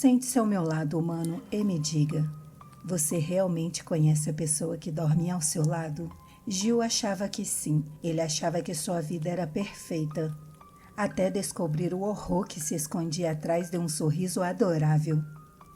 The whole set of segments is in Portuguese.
Sente-se ao meu lado, humano, e me diga: você realmente conhece a pessoa que dorme ao seu lado? Gil achava que sim. Ele achava que sua vida era perfeita, até descobrir o horror que se escondia atrás de um sorriso adorável.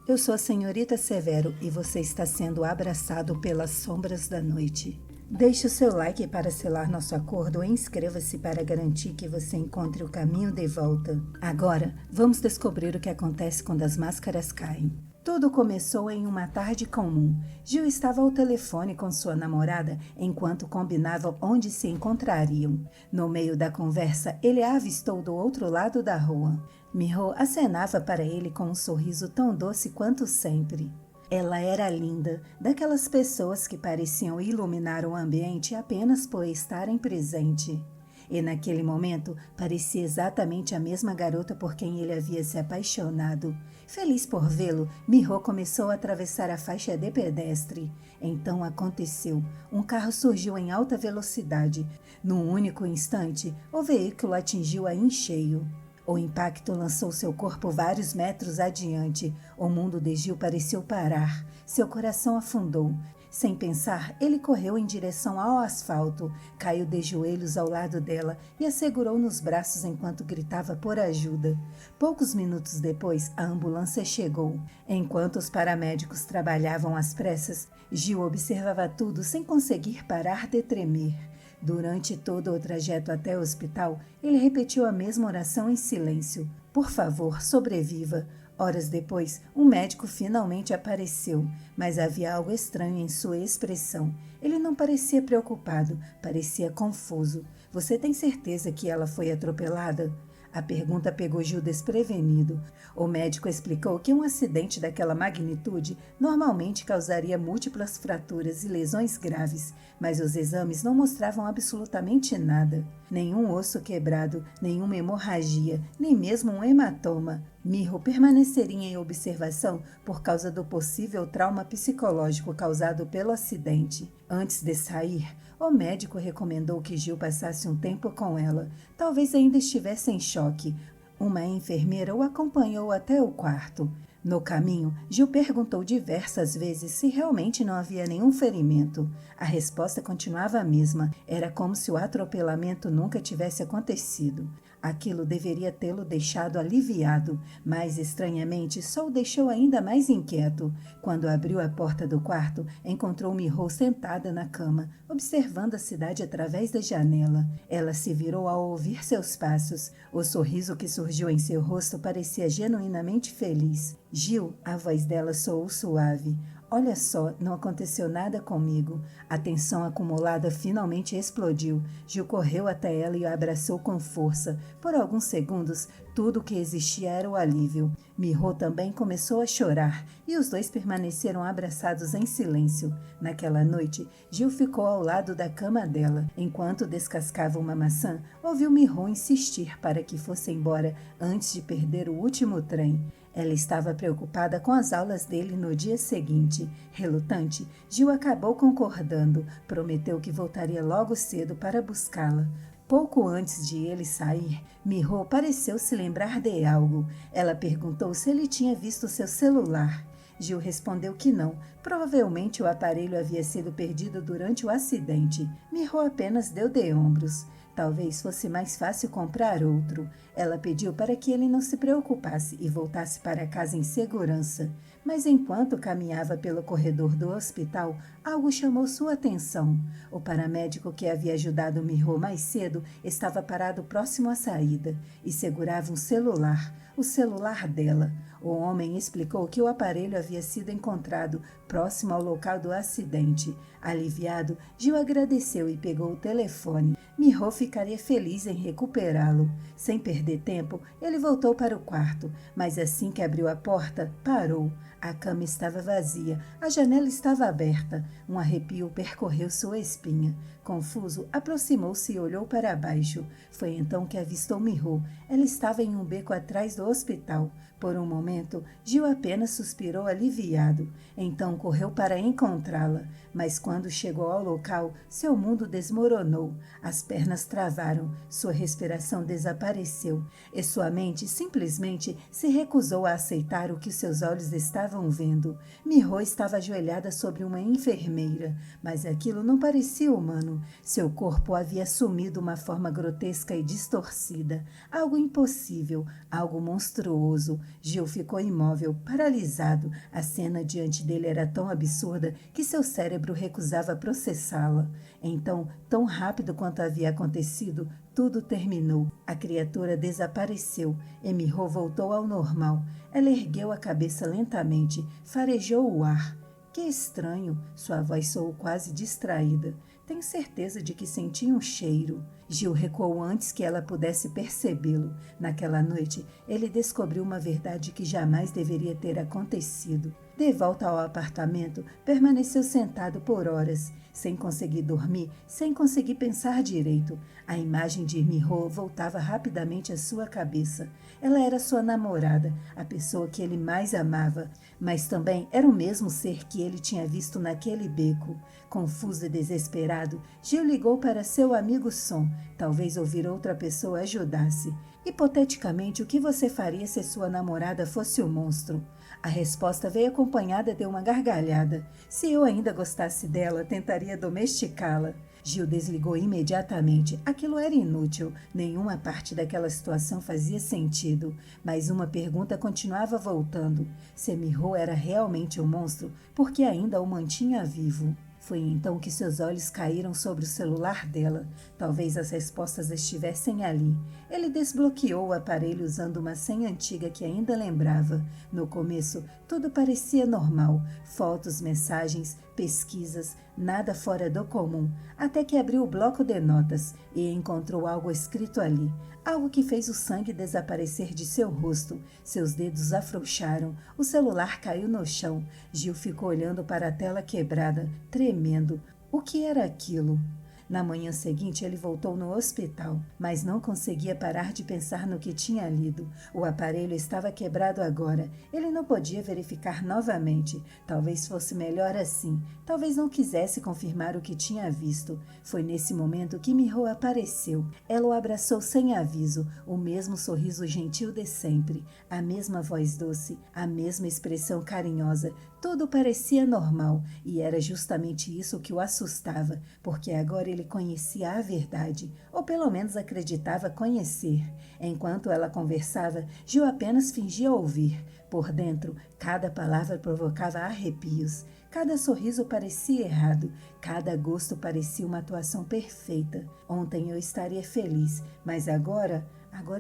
Eu sou a senhorita Severo e você está sendo abraçado pelas sombras da noite. Deixe o seu like para selar nosso acordo e inscreva-se para garantir que você encontre o caminho de volta. Agora, vamos descobrir o que acontece quando as máscaras caem. Tudo começou em uma tarde comum. Gil estava ao telefone com sua namorada enquanto combinavam onde se encontrariam. No meio da conversa, ele a avistou do outro lado da rua. Miho acenava para ele com um sorriso tão doce quanto sempre. Ela era linda, daquelas pessoas que pareciam iluminar o ambiente apenas por estarem presente. E naquele momento parecia exatamente a mesma garota por quem ele havia se apaixonado. Feliz por vê-lo, Miho começou a atravessar a faixa de pedestre. Então aconteceu. Um carro surgiu em alta velocidade. Num único instante, o veículo atingiu-a em cheio. O impacto lançou seu corpo vários metros adiante. O mundo de Gil pareceu parar. Seu coração afundou. Sem pensar, ele correu em direção ao asfalto, caiu de joelhos ao lado dela e a segurou nos braços enquanto gritava por ajuda. Poucos minutos depois, a ambulância chegou. Enquanto os paramédicos trabalhavam às pressas, Gil observava tudo sem conseguir parar de tremer. Durante todo o trajeto até o hospital, ele repetiu a mesma oração em silêncio. Por favor, sobreviva. Horas depois, um médico finalmente apareceu, mas havia algo estranho em sua expressão. Ele não parecia preocupado, parecia confuso. Você tem certeza que ela foi atropelada? A pergunta pegou Gil desprevenido. O médico explicou que um acidente daquela magnitude normalmente causaria múltiplas fraturas e lesões graves, mas os exames não mostravam absolutamente nada. Nenhum osso quebrado, nenhuma hemorragia, nem mesmo um hematoma. Miho permaneceria em observação por causa do possível trauma psicológico causado pelo acidente. Antes de sair, o médico recomendou que Gil passasse um tempo com ela. Talvez ainda estivesse em choque. Uma enfermeira o acompanhou até o quarto. No caminho, Gil perguntou diversas vezes se realmente não havia nenhum ferimento. A resposta continuava a mesma. Era como se o atropelamento nunca tivesse acontecido. Aquilo deveria tê-lo deixado aliviado, mas, estranhamente, só o deixou ainda mais inquieto. Quando abriu a porta do quarto, encontrou Miho sentada na cama, observando a cidade através da janela. Ela se virou ao ouvir seus passos. O sorriso que surgiu em seu rosto parecia genuinamente feliz. Gil, a voz dela soou suave. Olha só, não aconteceu nada comigo. A tensão acumulada finalmente explodiu. Gil correu até ela e a abraçou com força. Por alguns segundos, tudo o que existia era o alívio. Miho também começou a chorar e os dois permaneceram abraçados em silêncio. Naquela noite, Gil ficou ao lado da cama dela. Enquanto descascava uma maçã, ouviu Miho insistir para que fosse embora antes de perder o último trem. Ela estava preocupada com as aulas dele no dia seguinte. Relutante, Gil acabou concordando. Prometeu que voltaria logo cedo para buscá-la. Pouco antes de ele sair, Miho pareceu se lembrar de algo. Ela perguntou se ele tinha visto seu celular. Gil respondeu que não. Provavelmente o aparelho havia sido perdido durante o acidente. Miho apenas deu de ombros. Talvez fosse mais fácil comprar outro. Ela pediu para que ele não se preocupasse e voltasse para casa em segurança. Mas enquanto caminhava pelo corredor do hospital, algo chamou sua atenção. O paramédico que havia ajudado Miho mais cedo estava parado próximo à saída e segurava um celular, o celular dela. O homem explicou que o aparelho havia sido encontrado próximo ao local do acidente. Aliviado, Gil agradeceu e pegou o telefone. Miho ficaria feliz em recuperá-lo. Sem perder tempo, ele voltou para o quarto, mas assim que abriu a porta, parou. A cama estava vazia, a janela estava aberta. Um arrepio percorreu sua espinha. Confuso, aproximou-se e olhou para baixo. Foi então que avistou Miho. Ela estava em um beco atrás do hospital. Por um momento, Gil apenas suspirou aliviado. Então correu para encontrá-la. Mas quando chegou ao local, seu mundo desmoronou. As pernas travaram, sua respiração desapareceu. E sua mente simplesmente se recusou a aceitar o que seus olhos estavam vendo. Miho estava ajoelhada sobre uma enfermeira. Mas aquilo não parecia humano. Seu corpo havia assumido uma forma grotesca e distorcida. Algo impossível, algo monstruoso. Gil ficou imóvel, paralisado. A cena diante dele era tão absurda que seu cérebro recusava processá-la. Então, tão rápido quanto havia acontecido, tudo terminou. A criatura desapareceu. Miho voltou ao normal. Ela ergueu a cabeça lentamente, farejou o ar. Que estranho, sua voz soou quase distraída. Tenho certeza de que senti um cheiro. Gil recuou antes que ela pudesse percebê-lo. Naquela noite, ele descobriu uma verdade que jamais deveria ter acontecido. De volta ao apartamento, permaneceu sentado por horas, sem conseguir dormir, sem conseguir pensar direito. A imagem de Miho voltava rapidamente à sua cabeça. Ela era sua namorada, a pessoa que ele mais amava, mas também era o mesmo ser que ele tinha visto naquele beco. Confuso e desesperado, Gil ligou para seu amigo Som. Talvez ouvir outra pessoa ajudasse. Hipoteticamente, o que você faria se sua namorada fosse um monstro? A resposta veio acompanhada de uma gargalhada. Se eu ainda gostasse dela, tentaria domesticá-la. Gil desligou imediatamente. Aquilo era inútil. Nenhuma parte daquela situação fazia sentido. Mas uma pergunta continuava voltando. Se Miho era realmente um monstro, por que ainda o mantinha vivo? Foi então que seus olhos caíram sobre o celular dela. Talvez as respostas estivessem ali. Ele desbloqueou o aparelho usando uma senha antiga que ainda lembrava. No começo, tudo parecia normal. Fotos, mensagens, pesquisas, nada fora do comum. Até que abriu o bloco de notas e encontrou algo escrito ali. Algo que fez o sangue desaparecer de seu rosto. Seus dedos afrouxaram. O celular caiu no chão. Gil ficou olhando para a tela quebrada, tremendo. O que era aquilo? Na manhã seguinte, ele voltou no hospital, mas não conseguia parar de pensar no que tinha lido. O aparelho estava quebrado agora. Ele não podia verificar novamente. Talvez fosse melhor assim. Talvez não quisesse confirmar o que tinha visto. Foi nesse momento que Miho apareceu. Ela o abraçou sem aviso, o mesmo sorriso gentil de sempre, a mesma voz doce, a mesma expressão carinhosa. Tudo parecia normal, e era justamente isso que o assustava, porque agora ele conhecia a verdade, ou pelo menos acreditava conhecer. Enquanto ela conversava, Gil apenas fingia ouvir. Por dentro, cada palavra provocava arrepios. Cada sorriso parecia errado, cada gosto parecia uma atuação perfeita. Ontem eu estaria feliz, mas agora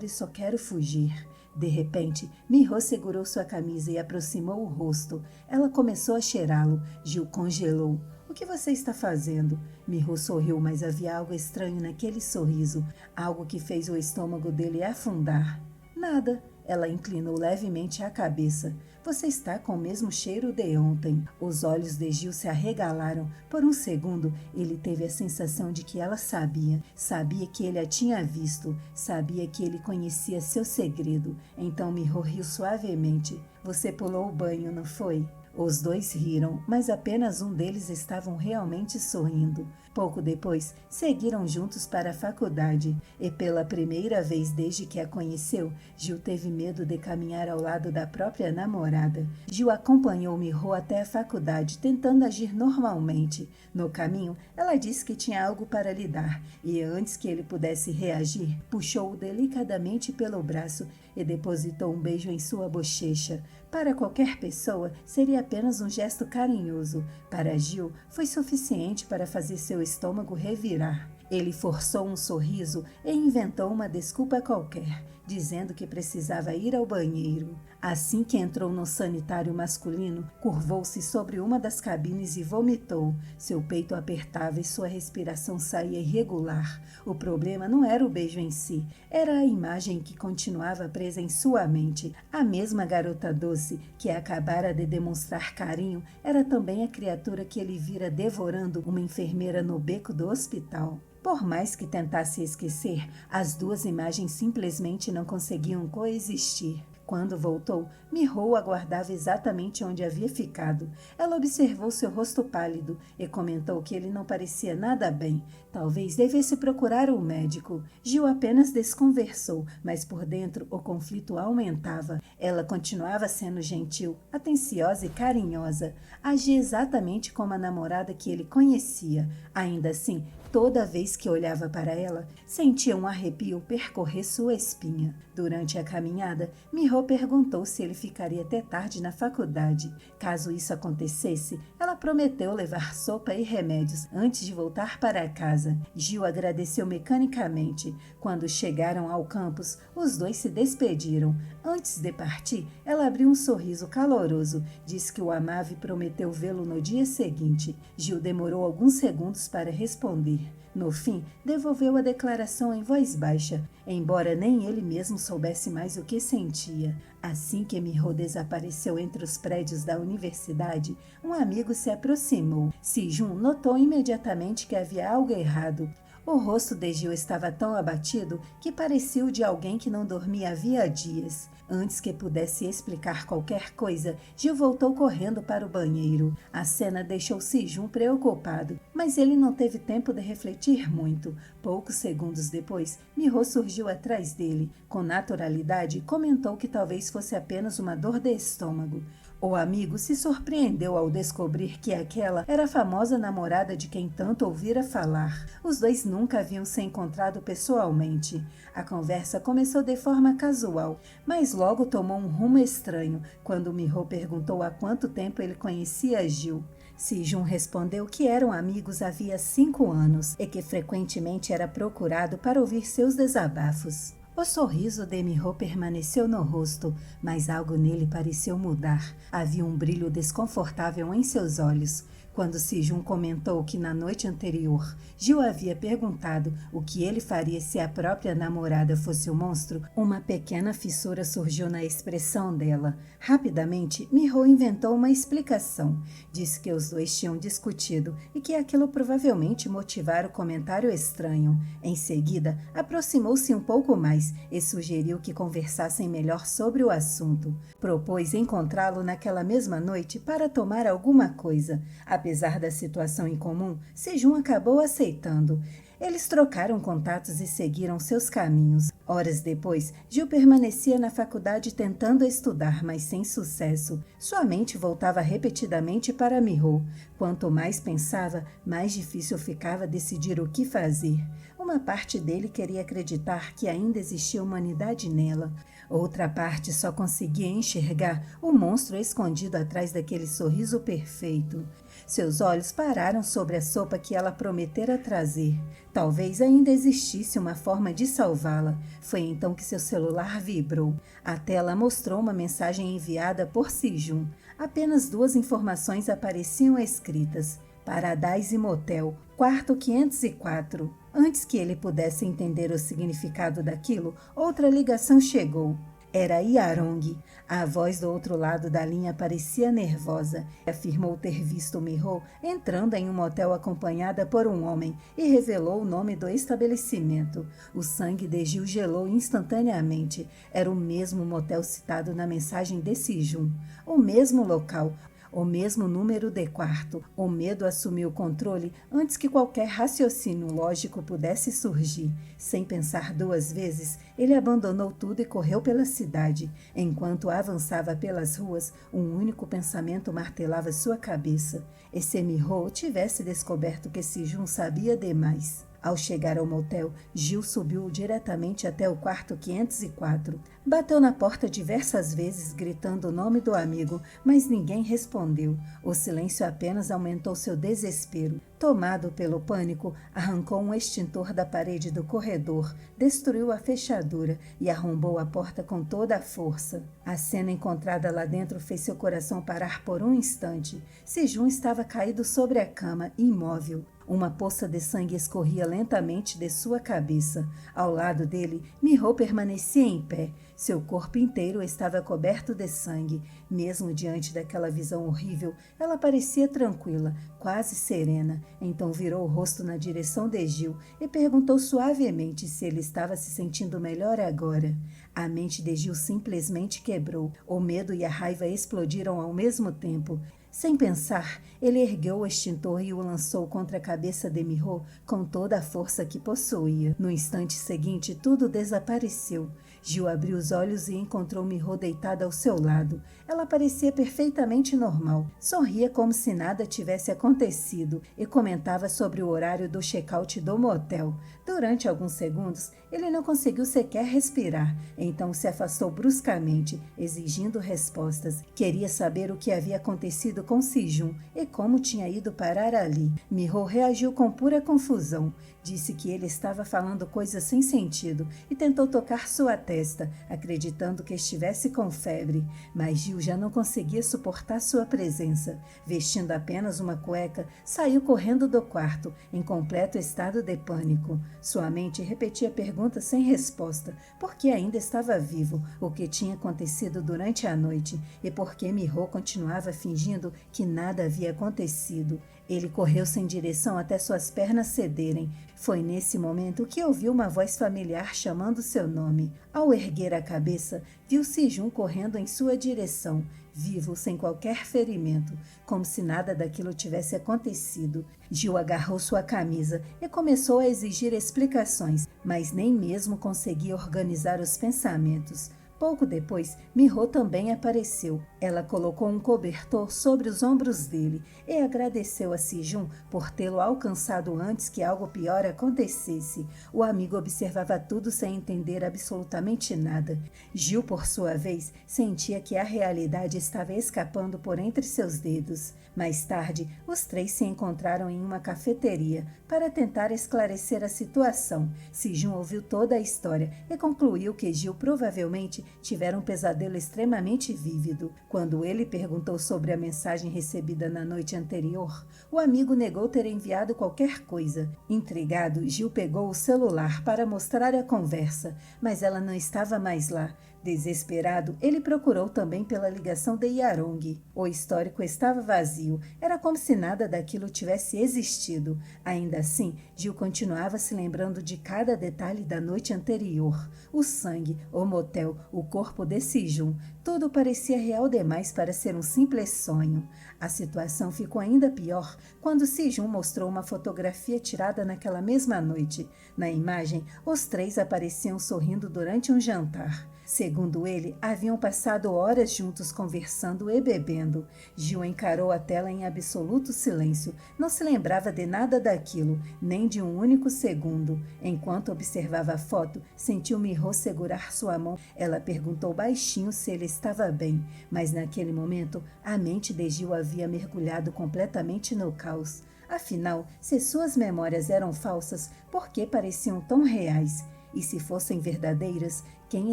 eu só quero fugir. De repente, Miho segurou sua camisa e aproximou o rosto. Ela começou a cheirá-lo. Gil congelou. O que você está fazendo? Miho sorriu, mas havia algo estranho naquele sorriso, algo que fez o estômago dele afundar. Nada. Ela inclinou levemente a cabeça. Você está com o mesmo cheiro de ontem. Os olhos de Gil se arregalaram. Por um segundo, ele teve a sensação de que ela sabia. Sabia que ele a tinha visto. Sabia que ele conhecia seu segredo. Então Miho riu suavemente. Você pulou o banho, não foi? Os dois riram, mas apenas um deles estava realmente sorrindo. Pouco depois, seguiram juntos para a faculdade, e pela primeira vez desde que a conheceu, Gil teve medo de caminhar ao lado da própria namorada. Gil acompanhou Miho até a faculdade, tentando agir normalmente. No caminho, ela disse que tinha algo para lhe dar, e antes que ele pudesse reagir, puxou-o delicadamente pelo braço e depositou um beijo em sua bochecha. Para qualquer pessoa, seria apenas um gesto carinhoso. Para Gil, foi suficiente para fazer seu estômago revirar. Ele forçou um sorriso e inventou uma desculpa qualquer, dizendo que precisava ir ao banheiro. Assim que entrou no sanitário masculino, curvou-se sobre uma das cabines e vomitou. Seu peito apertava e sua respiração saía irregular. O problema não era o beijo em si, era a imagem que continuava presa em sua mente. A mesma garota doce que acabara de demonstrar carinho era também a criatura que ele vira devorando uma enfermeira no beco do hospital. Por mais que tentasse esquecer, as duas imagens simplesmente não conseguiam coexistir. Quando voltou, Miho aguardava exatamente onde havia ficado. Ela observou seu rosto pálido e comentou que ele não parecia nada bem. Talvez devesse procurar um médico. Gil apenas desconversou, mas por dentro o conflito aumentava. Ela continuava sendo gentil, atenciosa e carinhosa. Agia exatamente como a namorada que ele conhecia. Ainda assim, toda vez que olhava para ela, sentia um arrepio percorrer sua espinha. Durante a caminhada, Miho perguntou se ele ficaria até tarde na faculdade. Caso isso acontecesse, ela prometeu levar sopa e remédios antes de voltar para casa. Gil agradeceu mecanicamente. Quando chegaram ao campus, os dois se despediram. Antes de partir, ela abriu um sorriso caloroso, disse que o amava e prometeu vê-lo no dia seguinte. Gil demorou alguns segundos para responder. No fim, devolveu a declaração em voz baixa, embora nem ele mesmo soubesse mais o que sentia. Assim que Miho desapareceu entre os prédios da universidade, um amigo se aproximou. Si-jun notou imediatamente que havia algo errado. O rosto de Gil estava tão abatido que parecia o de alguém que não dormia havia dias. Antes que pudesse explicar qualquer coisa, Gil voltou correndo para o banheiro. A cena deixou Si-jun preocupado, mas ele não teve tempo de refletir muito. Poucos segundos depois, Miho surgiu atrás dele. Com naturalidade, comentou que talvez fosse apenas uma dor de estômago. O amigo se surpreendeu ao descobrir que aquela era a famosa namorada de quem tanto ouvira falar. Os dois nunca haviam se encontrado pessoalmente. A conversa começou de forma casual, mas logo tomou um rumo estranho quando Miho perguntou há quanto tempo ele conhecia Gil. Si-jun respondeu que eram amigos havia 5 anos e que frequentemente era procurado para ouvir seus desabafos. O sorriso de Miho permaneceu no rosto, mas algo nele pareceu mudar. Havia um brilho desconfortável em seus olhos. Quando Si-jun comentou que na noite anterior Gil havia perguntado o que ele faria se a própria namorada fosse o monstro, uma pequena fissura surgiu na expressão dela. Rapidamente, Miho inventou uma explicação. Disse que os dois tinham discutido e que aquilo provavelmente motivara o comentário estranho. Em seguida, aproximou-se um pouco mais e sugeriu que conversassem melhor sobre o assunto. Propôs encontrá-lo naquela mesma noite para tomar alguma coisa. Apesar da situação incomum, Si-jun acabou aceitando. Eles trocaram contatos e seguiram seus caminhos. Horas depois, Gil permanecia na faculdade tentando estudar, mas sem sucesso. Sua mente voltava repetidamente para Miho. Quanto mais pensava, mais difícil ficava decidir o que fazer. Uma parte dele queria acreditar que ainda existia humanidade nela. Outra parte só conseguia enxergar o monstro escondido atrás daquele sorriso perfeito. Seus olhos pararam sobre a sopa que ela prometera trazer. Talvez ainda existisse uma forma de salvá-la. Foi então que seu celular vibrou. A tela mostrou uma mensagem enviada por Si-jun. Apenas 2 informações apareciam escritas: Paradise Motel, quarto 504. Antes que ele pudesse entender o significado daquilo, outra ligação chegou. Era Yarong. A voz do outro lado da linha parecia nervosa. Afirmou ter visto Miho entrando em um motel acompanhada por um homem e revelou o nome do estabelecimento. O sangue de Gil gelou instantaneamente. Era o mesmo motel citado na mensagem de Si-jun. O mesmo local. O mesmo número de quarto. O medo assumiu o controle antes que qualquer raciocínio lógico pudesse surgir. Sem pensar 2 vezes, ele abandonou tudo e correu pela cidade. Enquanto avançava pelas ruas, um único pensamento martelava sua cabeça. E se Miho tivesse descoberto que Si-jun sabia demais? Ao chegar ao motel, Gil subiu diretamente até o quarto 504. Bateu na porta diversas vezes, gritando o nome do amigo, mas ninguém respondeu. O silêncio apenas aumentou seu desespero. Tomado pelo pânico, arrancou um extintor da parede do corredor, destruiu a fechadura e arrombou a porta com toda a força. A cena encontrada lá dentro fez seu coração parar por um instante. Si-jun estava caído sobre a cama, imóvel. Uma poça de sangue escorria lentamente de sua cabeça. Ao lado dele, Miho permanecia em pé. Seu corpo inteiro estava coberto de sangue. Mesmo diante daquela visão horrível, ela parecia tranquila, quase serena. Então virou o rosto na direção de Gil e perguntou suavemente se ele estava se sentindo melhor agora. A mente de Gil simplesmente quebrou. O medo e a raiva explodiram ao mesmo tempo. Sem pensar, ele ergueu o extintor e o lançou contra a cabeça de Miho com toda a força que possuía. No instante seguinte, tudo desapareceu. Gil abriu os olhos e encontrou Miho deitada ao seu lado. Ela parecia perfeitamente normal. Sorria como se nada tivesse acontecido e comentava sobre o horário do check-out do motel. Durante alguns segundos, ele não conseguiu sequer respirar. Então se afastou bruscamente, exigindo respostas. Queria saber o que havia acontecido com Si-jun e como tinha ido parar ali. Miho reagiu com pura confusão. Disse que ele estava falando coisas sem sentido e tentou tocar sua testa, acreditando que estivesse com febre. Mas Gil já não conseguia suportar sua presença. Vestindo apenas uma cueca, saiu correndo do quarto, em completo estado de pânico. Sua mente repetia perguntas sem resposta. Por que ainda estava vivo? O que tinha acontecido durante a noite? E por que Miho continuava fingindo que nada havia acontecido? Ele correu sem direção até suas pernas cederem. Foi nesse momento que ouviu uma voz familiar chamando seu nome. Ao erguer a cabeça, viu Si-jun correndo em sua direção, vivo, sem qualquer ferimento, como se nada daquilo tivesse acontecido. Gil agarrou sua camisa e começou a exigir explicações, mas nem mesmo conseguia organizar os pensamentos. Pouco depois, Miho também apareceu. Ela colocou um cobertor sobre os ombros dele e agradeceu a Si-jun por tê-lo alcançado antes que algo pior acontecesse. O amigo observava tudo sem entender absolutamente nada. Gil, por sua vez, sentia que a realidade estava escapando por entre seus dedos. Mais tarde, os três se encontraram em uma cafeteria para tentar esclarecer a situação. Si-jun ouviu toda a história e concluiu que Gil provavelmente tivera um pesadelo extremamente vívido. Quando ele perguntou sobre a mensagem recebida na noite anterior, o amigo negou ter enviado qualquer coisa. Intrigado, Gil pegou o celular para mostrar a conversa, mas ela não estava mais lá. Desesperado, ele procurou também pela ligação de Yarong. O histórico estava vazio, era como se nada daquilo tivesse existido. Ainda assim, Gil continuava se lembrando de cada detalhe da noite anterior. O sangue, o motel, o corpo de Si-jun, tudo parecia real demais para ser um simples sonho. A situação ficou ainda pior quando Si-jun mostrou uma fotografia tirada naquela mesma noite. Na imagem, os três apareciam sorrindo durante um jantar. Segundo ele, haviam passado horas juntos conversando e bebendo. Gil encarou a tela em absoluto silêncio. Não se lembrava de nada daquilo, nem de um único segundo. Enquanto observava a foto, sentiu Miho segurar sua mão. Ela perguntou baixinho se ele estava bem, mas naquele momento a mente de Gil havia mergulhado completamente no caos. Afinal, se suas memórias eram falsas, por que pareciam tão reais? E se fossem verdadeiras, quem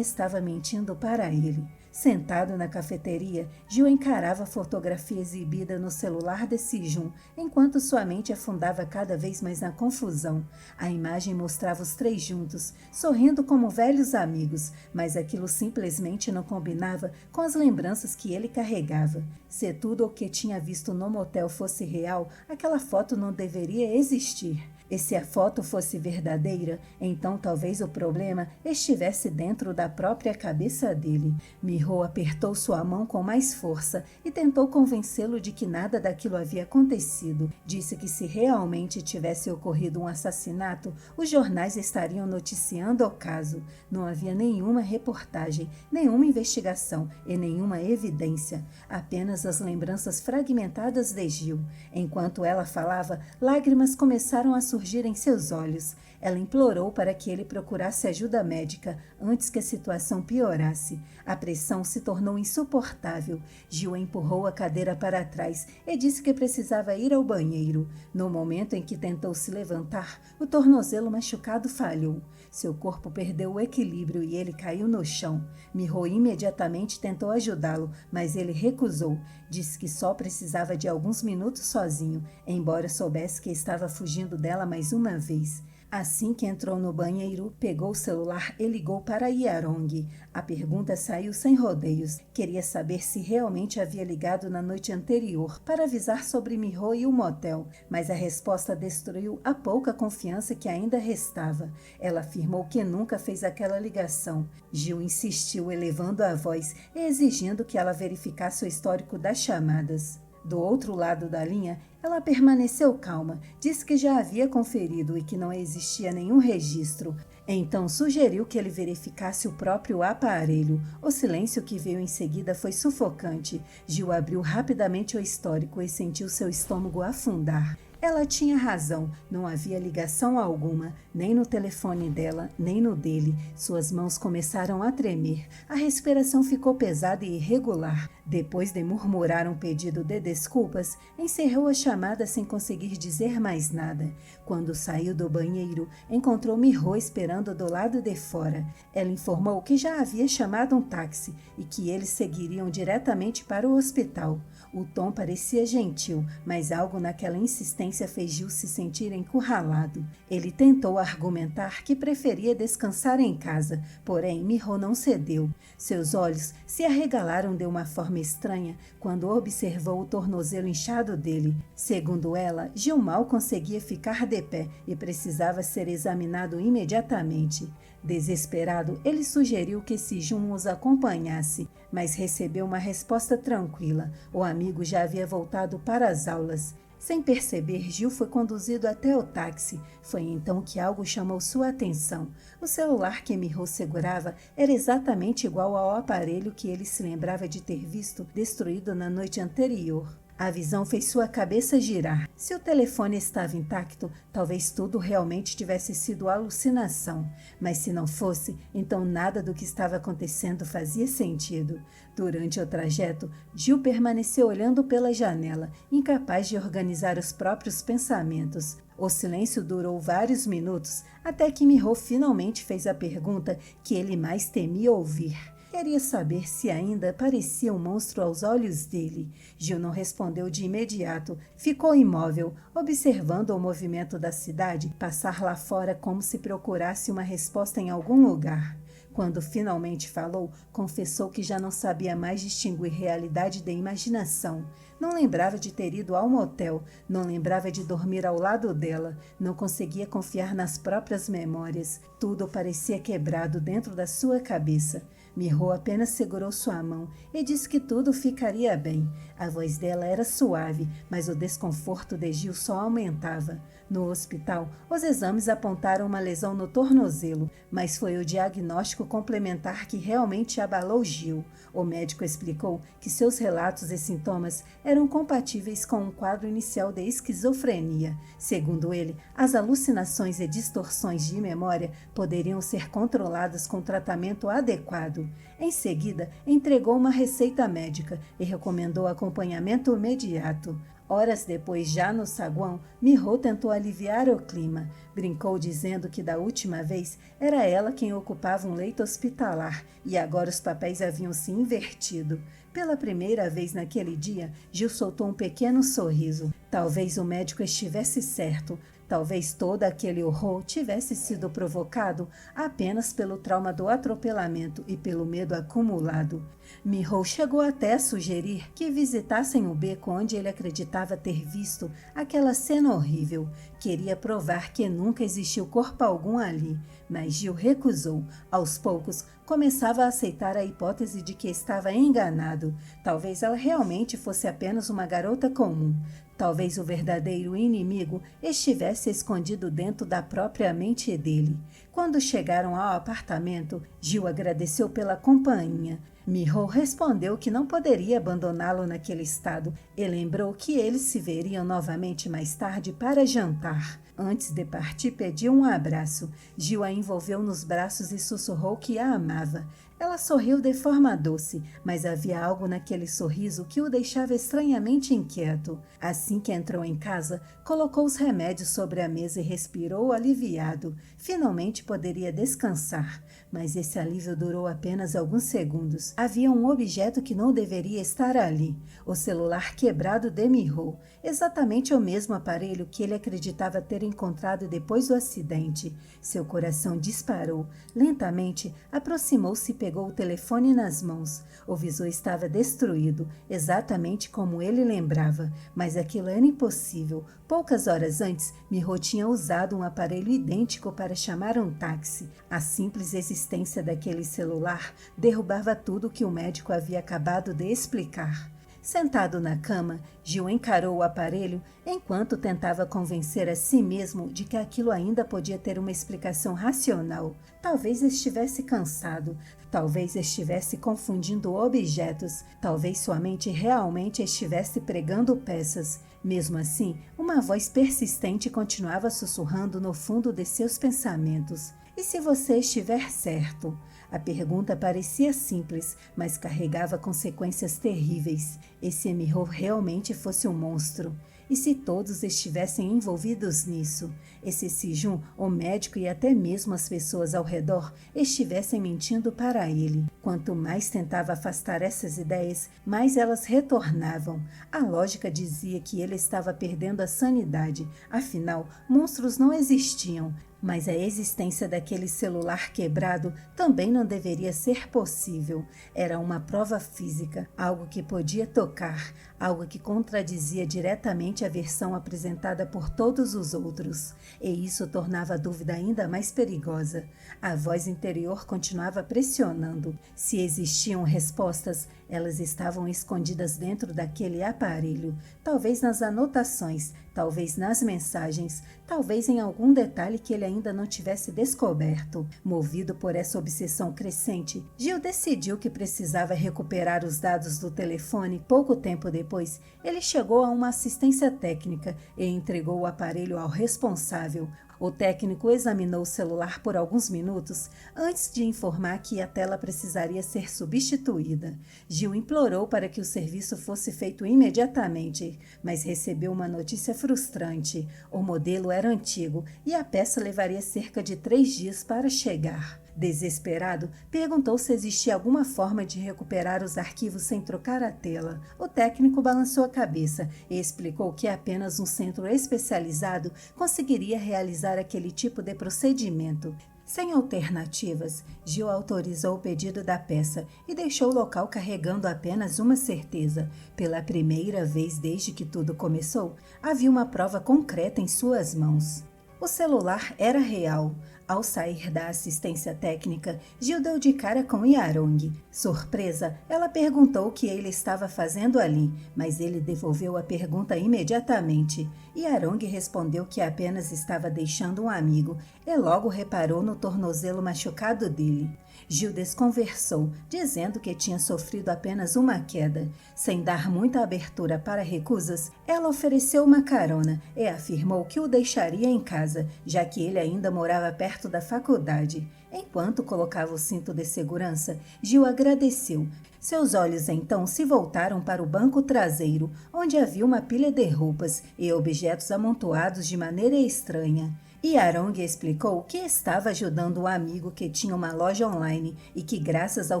estava mentindo para ele? Sentado na cafeteria, Gil encarava a fotografia exibida no celular de Si-jun, enquanto sua mente afundava cada vez mais na confusão. A imagem mostrava os três juntos, sorrindo como velhos amigos, mas aquilo simplesmente não combinava com as lembranças que ele carregava. Se tudo o que tinha visto no motel fosse real, aquela foto não deveria existir. E se a foto fosse verdadeira, então talvez o problema estivesse dentro da própria cabeça dele. Miho apertou sua mão com mais força e tentou convencê-lo de que nada daquilo havia acontecido. Disse que se realmente tivesse ocorrido um assassinato, os jornais estariam noticiando o caso. Não havia nenhuma reportagem, nenhuma investigação e nenhuma evidência. Apenas as lembranças fragmentadas de Gil. Enquanto ela falava, lágrimas começaram a surgir em seus olhos. Ela implorou para que ele procurasse ajuda médica antes que a situação piorasse. A pressão se tornou insuportável. Gil empurrou a cadeira para trás e disse que precisava ir ao banheiro. No momento em que tentou se levantar, o tornozelo machucado falhou. Seu corpo perdeu o equilíbrio e ele caiu no chão. Miho imediatamente tentou ajudá-lo, mas ele recusou. Disse que só precisava de alguns minutos sozinho, embora soubesse que estava fugindo dela mais uma vez. Assim que entrou no banheiro, pegou o celular e ligou para Yarong. A pergunta saiu sem rodeios. Queria saber se realmente havia ligado na noite anterior para avisar sobre Miho e o motel, mas a resposta destruiu a pouca confiança que ainda restava. Ela afirmou que nunca fez aquela ligação. Gil insistiu, elevando a voz e exigindo que ela verificasse o histórico das chamadas. Do outro lado da linha, ela permaneceu calma, disse que já havia conferido e que não existia nenhum registro. Então sugeriu que ele verificasse o próprio aparelho. O silêncio que veio em seguida foi sufocante. Gil abriu rapidamente o histórico e sentiu seu estômago afundar. Ela tinha razão, não havia ligação alguma, nem no telefone dela, nem no dele. Suas mãos começaram a tremer, a respiração ficou pesada e irregular. Depois de murmurar um pedido de desculpas, encerrou a chamada sem conseguir dizer mais nada. Quando saiu do banheiro, encontrou Miho esperando do lado de fora. Ela informou que já havia chamado um táxi e que eles seguiriam diretamente para o hospital. O tom parecia gentil, mas algo naquela insistência fez Gil se sentir encurralado. Ele tentou argumentar que preferia descansar em casa, porém Miho não cedeu. Seus olhos se arregalaram de uma forma estranha quando observou o tornozelo inchado dele. Segundo ela, Gil mal conseguia ficar de pé e precisava ser examinado imediatamente. Desesperado, ele sugeriu que Sejun os acompanhasse, mas recebeu uma resposta tranquila. O amigo já havia voltado para as aulas. Sem perceber, Gil foi conduzido até o táxi. Foi então que algo chamou sua atenção. O celular que Miho segurava era exatamente igual ao aparelho que ele se lembrava de ter visto destruído na noite anterior. A visão fez sua cabeça girar. Se o telefone estava intacto, talvez tudo realmente tivesse sido alucinação. Mas se não fosse, então nada do que estava acontecendo fazia sentido. Durante o trajeto, Gil permaneceu olhando pela janela, incapaz de organizar os próprios pensamentos. O silêncio durou vários minutos, até que Miho finalmente fez a pergunta que ele mais temia ouvir. Queria saber se ainda parecia um monstro aos olhos dele. Gil não respondeu de imediato. Ficou imóvel, observando o movimento da cidade passar lá fora como se procurasse uma resposta em algum lugar. Quando finalmente falou, confessou que já não sabia mais distinguir realidade da imaginação. Não lembrava de ter ido ao motel, não lembrava de dormir ao lado dela, não conseguia confiar nas próprias memórias. Tudo parecia quebrado dentro da sua cabeça. Miho apenas segurou sua mão e disse que tudo ficaria bem. A voz dela era suave, mas o desconforto de Gil só aumentava. No hospital, os exames apontaram uma lesão no tornozelo, mas foi o diagnóstico complementar que realmente abalou Gil. O médico explicou que seus relatos e sintomas eram compatíveis com um quadro inicial de esquizofrenia. Segundo ele, as alucinações e distorções de memória poderiam ser controladas com tratamento adequado. Em seguida, entregou uma receita médica e recomendou acompanhamento imediato. Horas depois, já no saguão, Miho tentou aliviar o clima. Brincou dizendo que da última vez era ela quem ocupava um leito hospitalar e agora os papéis haviam se invertido. Pela primeira vez naquele dia, Gil soltou um pequeno sorriso. Talvez o médico estivesse certo. Talvez todo aquele horror tivesse sido provocado apenas pelo trauma do atropelamento e pelo medo acumulado. Miho chegou até a sugerir que visitassem o beco onde ele acreditava ter visto aquela cena horrível. Queria provar que nunca existiu corpo algum ali, mas Gil recusou. Aos poucos, começava a aceitar a hipótese de que estava enganado. Talvez ela realmente fosse apenas uma garota comum. Talvez o verdadeiro inimigo estivesse escondido dentro da própria mente dele. Quando chegaram ao apartamento, Gil agradeceu pela companhia. Miho respondeu que não poderia abandoná-lo naquele estado e lembrou que eles se veriam novamente mais tarde para jantar. Antes de partir, pediu um abraço. Gil a envolveu nos braços e sussurrou que a amava. Ela sorriu de forma doce, mas havia algo naquele sorriso que o deixava estranhamente inquieto. Assim que entrou em casa, colocou os remédios sobre a mesa e respirou aliviado. Finalmente poderia descansar, mas esse alívio durou apenas alguns segundos. Havia um objeto que não deveria estar ali, o celular quebrado de Miho, exatamente o mesmo aparelho que ele acreditava ter encontrado depois do acidente. Seu coração disparou. Lentamente, aproximou-se e pegou o telefone nas mãos. O visor estava destruído, exatamente como ele lembrava, mas aquilo era impossível. Poucas horas antes, Miho tinha usado um aparelho idêntico para chamar um táxi. A simples existência daquele celular derrubava tudo que o médico havia acabado de explicar. Sentado na cama, Gil encarou o aparelho enquanto tentava convencer a si mesmo de que aquilo ainda podia ter uma explicação racional. Talvez estivesse cansado, talvez estivesse confundindo objetos, talvez sua mente realmente estivesse pregando peças. Mesmo assim, uma voz persistente continuava sussurrando no fundo de seus pensamentos. E se você estiver certo? A pergunta parecia simples, mas carregava consequências terríveis. E se Miho realmente fosse um monstro? E se todos estivessem envolvidos nisso? E se Sijun, o médico e até mesmo as pessoas ao redor estivessem mentindo para ele? Quanto mais tentava afastar essas ideias, mais elas retornavam. A lógica dizia que ele estava perdendo a sanidade. Afinal, monstros não existiam. Mas a existência daquele celular quebrado também não deveria ser possível. Era uma prova física, algo que podia tocar, algo que contradizia diretamente a versão apresentada por todos os outros. E isso tornava a dúvida ainda mais perigosa. A voz interior continuava pressionando. Se existiam respostas, elas estavam escondidas dentro daquele aparelho, talvez nas anotações, talvez nas mensagens, talvez em algum detalhe que ele ainda não tivesse descoberto. Movido por essa obsessão crescente, Gil decidiu que precisava recuperar os dados do telefone. Pouco tempo depois, ele chegou a uma assistência técnica e entregou o aparelho ao responsável. O técnico examinou o celular por alguns minutos antes de informar que a tela precisaria ser substituída. Gil implorou para que o serviço fosse feito imediatamente, mas recebeu uma notícia frustrante. O modelo era antigo e a peça levaria cerca de 3 dias para chegar. Desesperado, perguntou se existia alguma forma de recuperar os arquivos sem trocar a tela. O técnico balançou a cabeça e explicou que apenas um centro especializado conseguiria realizar aquele tipo de procedimento. Sem alternativas, Gil autorizou o pedido da peça e deixou o local carregando apenas uma certeza. Pela primeira vez desde que tudo começou, havia uma prova concreta em suas mãos. O celular era real. Ao sair da assistência técnica, Gil deu de cara com Yarong. Surpresa, ela perguntou o que ele estava fazendo ali, mas ele devolveu a pergunta imediatamente. Yarong respondeu que apenas estava deixando um amigo e logo reparou no tornozelo machucado dele. Gil desconversou, dizendo que tinha sofrido apenas uma queda. Sem dar muita abertura para recusas, ela ofereceu uma carona e afirmou que o deixaria em casa, já que ele ainda morava perto da faculdade. Enquanto colocava o cinto de segurança, Gil agradeceu. Seus olhos então se voltaram para o banco traseiro, onde havia uma pilha de roupas e objetos amontoados de maneira estranha. Yarong explicou que estava ajudando um amigo que tinha uma loja online e que, graças ao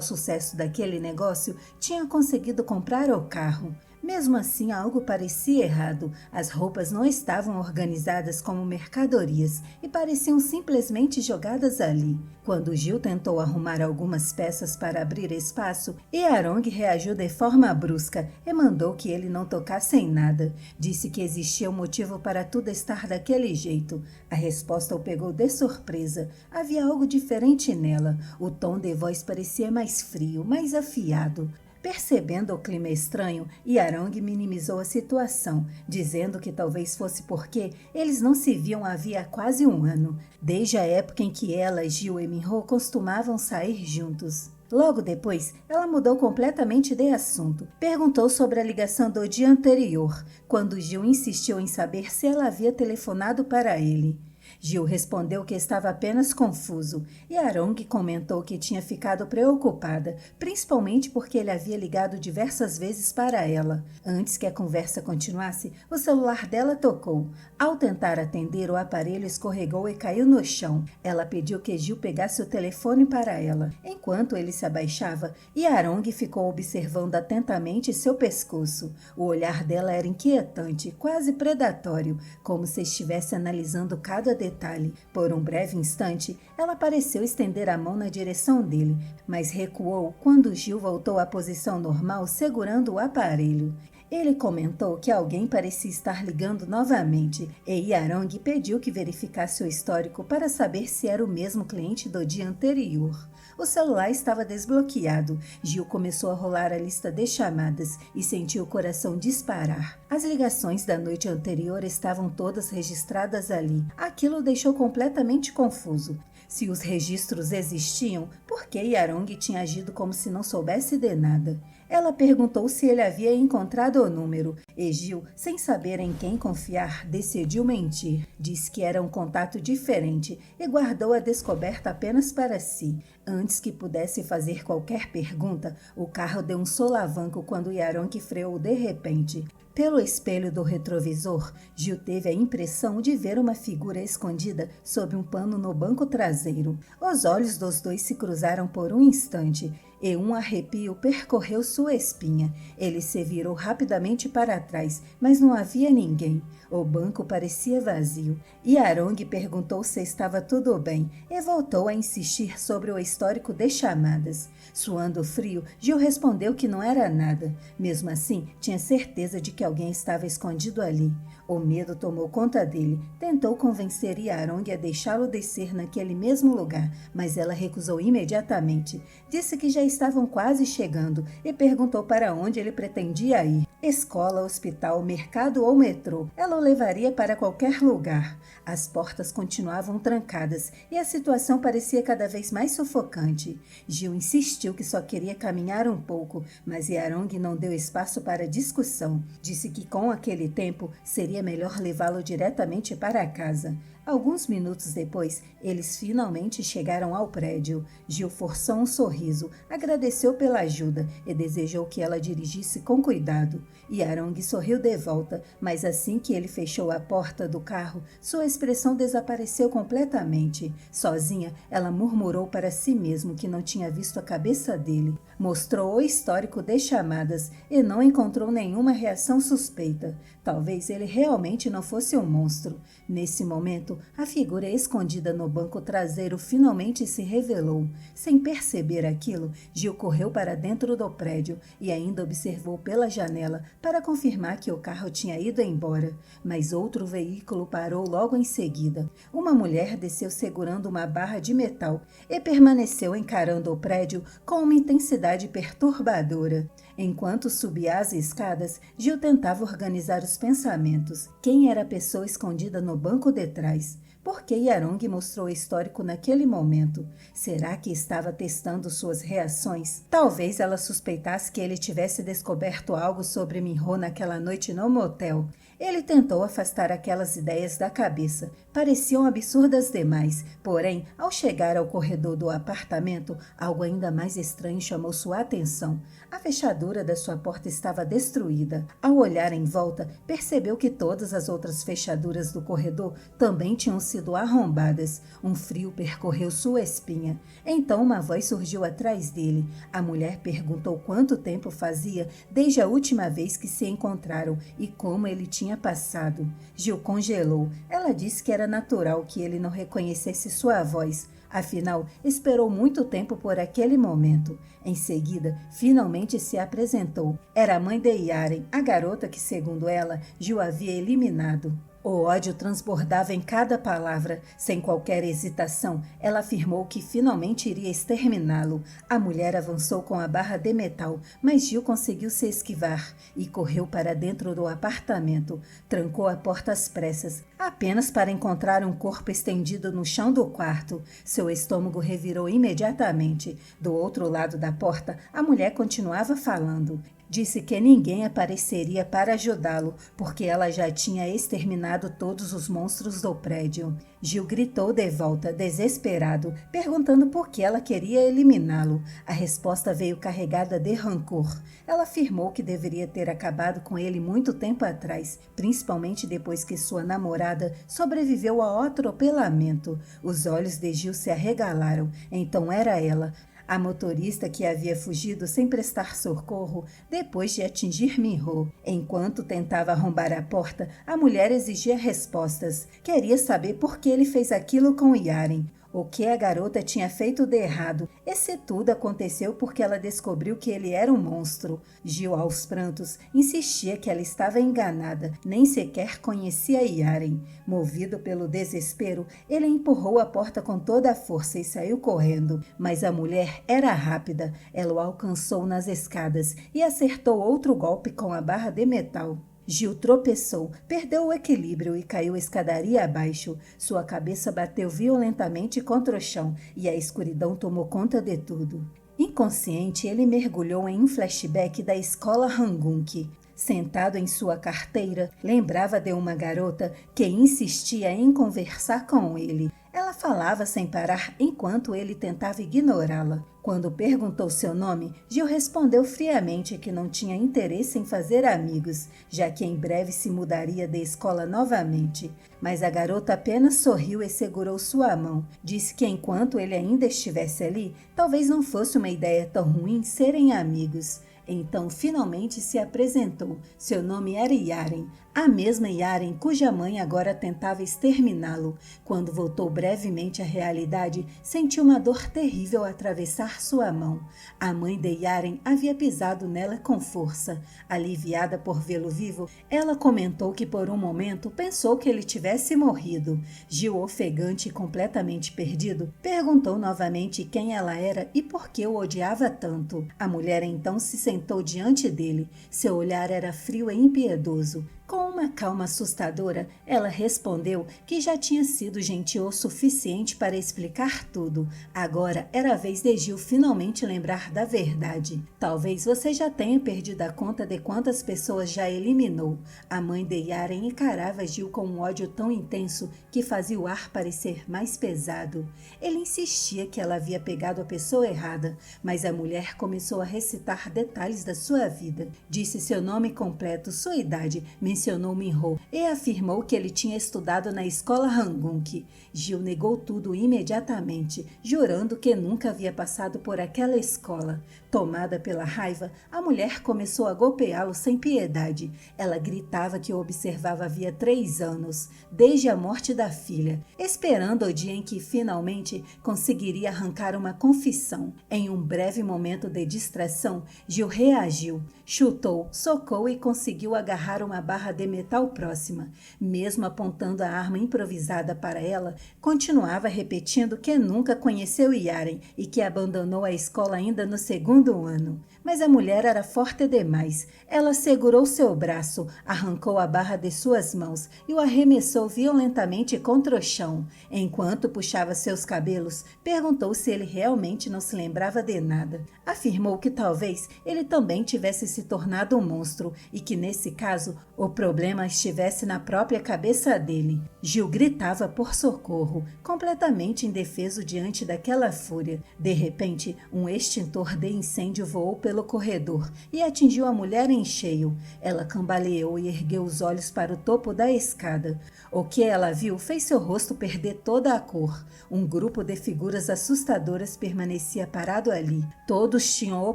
sucesso daquele negócio, tinha conseguido comprar o carro. Mesmo assim, algo parecia errado. As roupas não estavam organizadas como mercadorias e pareciam simplesmente jogadas ali. Quando Gil tentou arrumar algumas peças para abrir espaço, Yarong reagiu de forma brusca e mandou que ele não tocasse em nada. Disse que existia um motivo para tudo estar daquele jeito. A resposta o pegou de surpresa. Havia algo diferente nela. O tom de voz parecia mais frio, mais afiado. Percebendo o clima estranho, Yarong minimizou a situação, dizendo que talvez fosse porque eles não se viam havia quase um ano, desde a época em que ela, Gil e Minho costumavam sair juntos. Logo depois, ela mudou completamente de assunto. Perguntou sobre a ligação do dia anterior, quando Gil insistiu em saber se ela havia telefonado para ele. Gil respondeu que estava apenas confuso e Arong comentou que tinha ficado preocupada, principalmente porque ele havia ligado diversas vezes para ela. Antes que a conversa continuasse, o celular dela tocou. Ao tentar atender, o aparelho escorregou e caiu no chão. Ela pediu que Gil pegasse o telefone para ela. Enquanto ele se abaixava, Arong ficou observando atentamente seu pescoço. O olhar dela era inquietante, quase predatório, como se estivesse analisando cada detalhe. Por um breve instante, ela pareceu estender a mão na direção dele, mas recuou quando Gil voltou à posição normal, segurando o aparelho. Ele comentou que alguém parecia estar ligando novamente e Arong pediu que verificasse o histórico para saber se era o mesmo cliente do dia anterior. O celular estava desbloqueado. Gil começou a rolar a lista de chamadas e sentiu o coração disparar. As ligações da noite anterior estavam todas registradas ali. Aquilo o deixou completamente confuso. Se os registros existiam, por que Arong tinha agido como se não soubesse de nada? Ela perguntou se ele havia encontrado o número e Gil, sem saber em quem confiar, decidiu mentir. Disse que era um contato diferente e guardou a descoberta apenas para si. Antes que pudesse fazer qualquer pergunta, o carro deu um solavanco quando Arong freou de repente. Pelo espelho do retrovisor, Gil teve a impressão de ver uma figura escondida sob um pano no banco traseiro. Os olhos dos dois se cruzaram por um instante e um arrepio percorreu sua espinha. Ele se virou rapidamente para trás, mas não havia ninguém. O banco parecia vazio. Arong perguntou se estava tudo bem e voltou a insistir sobre o histórico de chamadas. Suando frio, Gil respondeu que não era nada. Mesmo assim, tinha certeza de que alguém estava escondido ali. O medo tomou conta dele. Tentou convencer Arong a deixá-lo descer naquele mesmo lugar, mas ela recusou imediatamente. Disse que já estavam quase chegando e perguntou para onde ele pretendia ir. Escola, hospital, mercado ou metrô. Ela o levaria para qualquer lugar. As portas continuavam trancadas e a situação parecia cada vez mais sufocante. Gil insistiu que só queria caminhar um pouco, mas Arong não deu espaço para discussão. Disse que com aquele tempo seria melhor levá-lo diretamente para casa. Alguns minutos depois, eles finalmente chegaram ao prédio. Gil forçou um sorriso, agradeceu pela ajuda e desejou que ela dirigisse com cuidado. Arong sorriu de volta, mas assim que ele fechou a porta do carro, sua expressão desapareceu completamente. Sozinha, ela murmurou para si mesma que não tinha visto a cabeça dele. Mostrou o histórico de chamadas e não encontrou nenhuma reação suspeita. Talvez ele realmente não fosse um monstro. Nesse momento, a figura escondida no banco traseiro finalmente se revelou. Sem perceber aquilo, Gil correu para dentro do prédio e ainda observou pela janela para confirmar que o carro tinha ido embora. Mas outro veículo parou logo em seguida. Uma mulher desceu segurando uma barra de metal e permaneceu encarando o prédio com uma intensidade perturbadora. Enquanto subia as escadas, Gil tentava organizar os pensamentos. Quem era a pessoa escondida no banco de trás? Por que Arong mostrou o histórico naquele momento? Será que estava testando suas reações? Talvez ela suspeitasse que ele tivesse descoberto algo sobre Minho naquela noite no motel. Ele tentou afastar aquelas ideias da cabeça. Pareciam absurdas demais. Porém, ao chegar ao corredor do apartamento, algo ainda mais estranho chamou sua atenção. A fechadura da sua porta estava destruída. Ao olhar em volta, percebeu que todas as outras fechaduras do corredor também tinham sido arrombadas. Um frio percorreu sua espinha. Então uma voz surgiu atrás dele. A mulher perguntou quanto tempo fazia desde a última vez que se encontraram e como ele tinha passado. Gil congelou. Ela disse que era natural que ele não reconhecesse sua voz. Afinal, esperou muito tempo por aquele momento. Em seguida, finalmente se apresentou. Era a mãe de Yaren, a garota que, segundo ela, Gil havia eliminado. O ódio transbordava em cada palavra. Sem qualquer hesitação, ela afirmou que finalmente iria exterminá-lo. A mulher avançou com a barra de metal, mas Gil conseguiu se esquivar e correu para dentro do apartamento. Trancou a porta às pressas, apenas para encontrar um corpo estendido no chão do quarto. Seu estômago revirou imediatamente. Do outro lado da porta, a mulher continuava falando. Disse que ninguém apareceria para ajudá-lo, porque ela já tinha exterminado todos os monstros do prédio. Gil gritou de volta, desesperado, perguntando por que ela queria eliminá-lo. A resposta veio carregada de rancor. Ela afirmou que deveria ter acabado com ele muito tempo atrás, principalmente depois que sua namorada sobreviveu ao atropelamento. Os olhos de Gil se arregalaram. Então era ela, a motorista que havia fugido sem prestar socorro depois de atingir Minho. Enquanto tentava arrombar a porta, a mulher exigia respostas. Queria saber por que ele fez aquilo com Yaren. O que a garota tinha feito de errado. Esse tudo aconteceu porque ela descobriu que ele era um monstro. Gil, aos prantos, insistia que ela estava enganada, nem sequer conhecia Yaren. Movido pelo desespero, ele empurrou a porta com toda a força e saiu correndo. Mas a mulher era rápida. Ela o alcançou nas escadas e acertou outro golpe com a barra de metal. Gil tropeçou, perdeu o equilíbrio e caiu a escadaria abaixo. Sua cabeça bateu violentamente contra o chão e a escuridão tomou conta de tudo. Inconsciente, ele mergulhou em um flashback da escola Hangunk. Sentado em sua carteira, lembrava de uma garota que insistia em conversar com ele. Ela falava sem parar enquanto ele tentava ignorá-la. Quando perguntou seu nome, Gil respondeu friamente que não tinha interesse em fazer amigos, já que em breve se mudaria de escola novamente. Mas a garota apenas sorriu e segurou sua mão. Disse que enquanto ele ainda estivesse ali, talvez não fosse uma ideia tão ruim serem amigos. Então, finalmente se apresentou. Seu nome era Yaren, a mesma Yaren cuja mãe agora tentava exterminá-lo. Quando voltou brevemente à realidade, sentiu uma dor terrível atravessar sua mão. A mãe de Yaren havia pisado nela com força. Aliviada por vê-lo vivo, ela comentou que por um momento pensou que ele tivesse morrido. Gil, ofegante e completamente perdido, perguntou novamente quem ela era e por que o odiava tanto. A mulher então se sentou diante dele. Seu olhar era frio e impiedoso. Com uma calma assustadora, ela respondeu que já tinha sido gentil o suficiente para explicar tudo. Agora era a vez de Gil finalmente lembrar da verdade. Talvez você já tenha perdido a conta de quantas pessoas já eliminou. A mãe de Yaren encarava Gil com um ódio tão intenso que fazia o ar parecer mais pesado. Ele insistia que ela havia pegado a pessoa errada, mas a mulher começou a recitar detalhes da sua vida. Disse seu nome completo, sua idade, mencionou Minho e afirmou que ele tinha estudado na escola Hangunk. Gil negou tudo imediatamente, jurando que nunca havia passado por aquela escola. Tomada pela raiva, a mulher começou a golpeá-lo sem piedade. Ela gritava que o observava havia 3 anos, desde a morte da filha, esperando o dia em que finalmente conseguiria arrancar uma confissão. Em um breve momento de distração, Gil reagiu, chutou, socou e conseguiu agarrar uma barra de metal próxima. Mesmo apontando a arma improvisada para ela, continuava repetindo que nunca conheceu Yaren e que abandonou a escola ainda no 2º ano. Mas a mulher era forte demais. Ela segurou seu braço, arrancou a barra de suas mãos e o arremessou violentamente contra o chão. Enquanto puxava seus cabelos, perguntou se ele realmente não se lembrava de nada. Afirmou que talvez ele também tivesse se tornado um monstro e que, nesse caso, o problema estivesse na própria cabeça dele. Gil gritava por socorro, completamente indefeso diante daquela fúria. De repente, um extintor de incêndio voou pelo corredor e atingiu a mulher em cheio. Ela cambaleou e ergueu os olhos para o topo da escada. O que ela viu fez seu rosto perder toda a cor. Um grupo de figuras assustadoras permanecia parado ali. Todos tinham o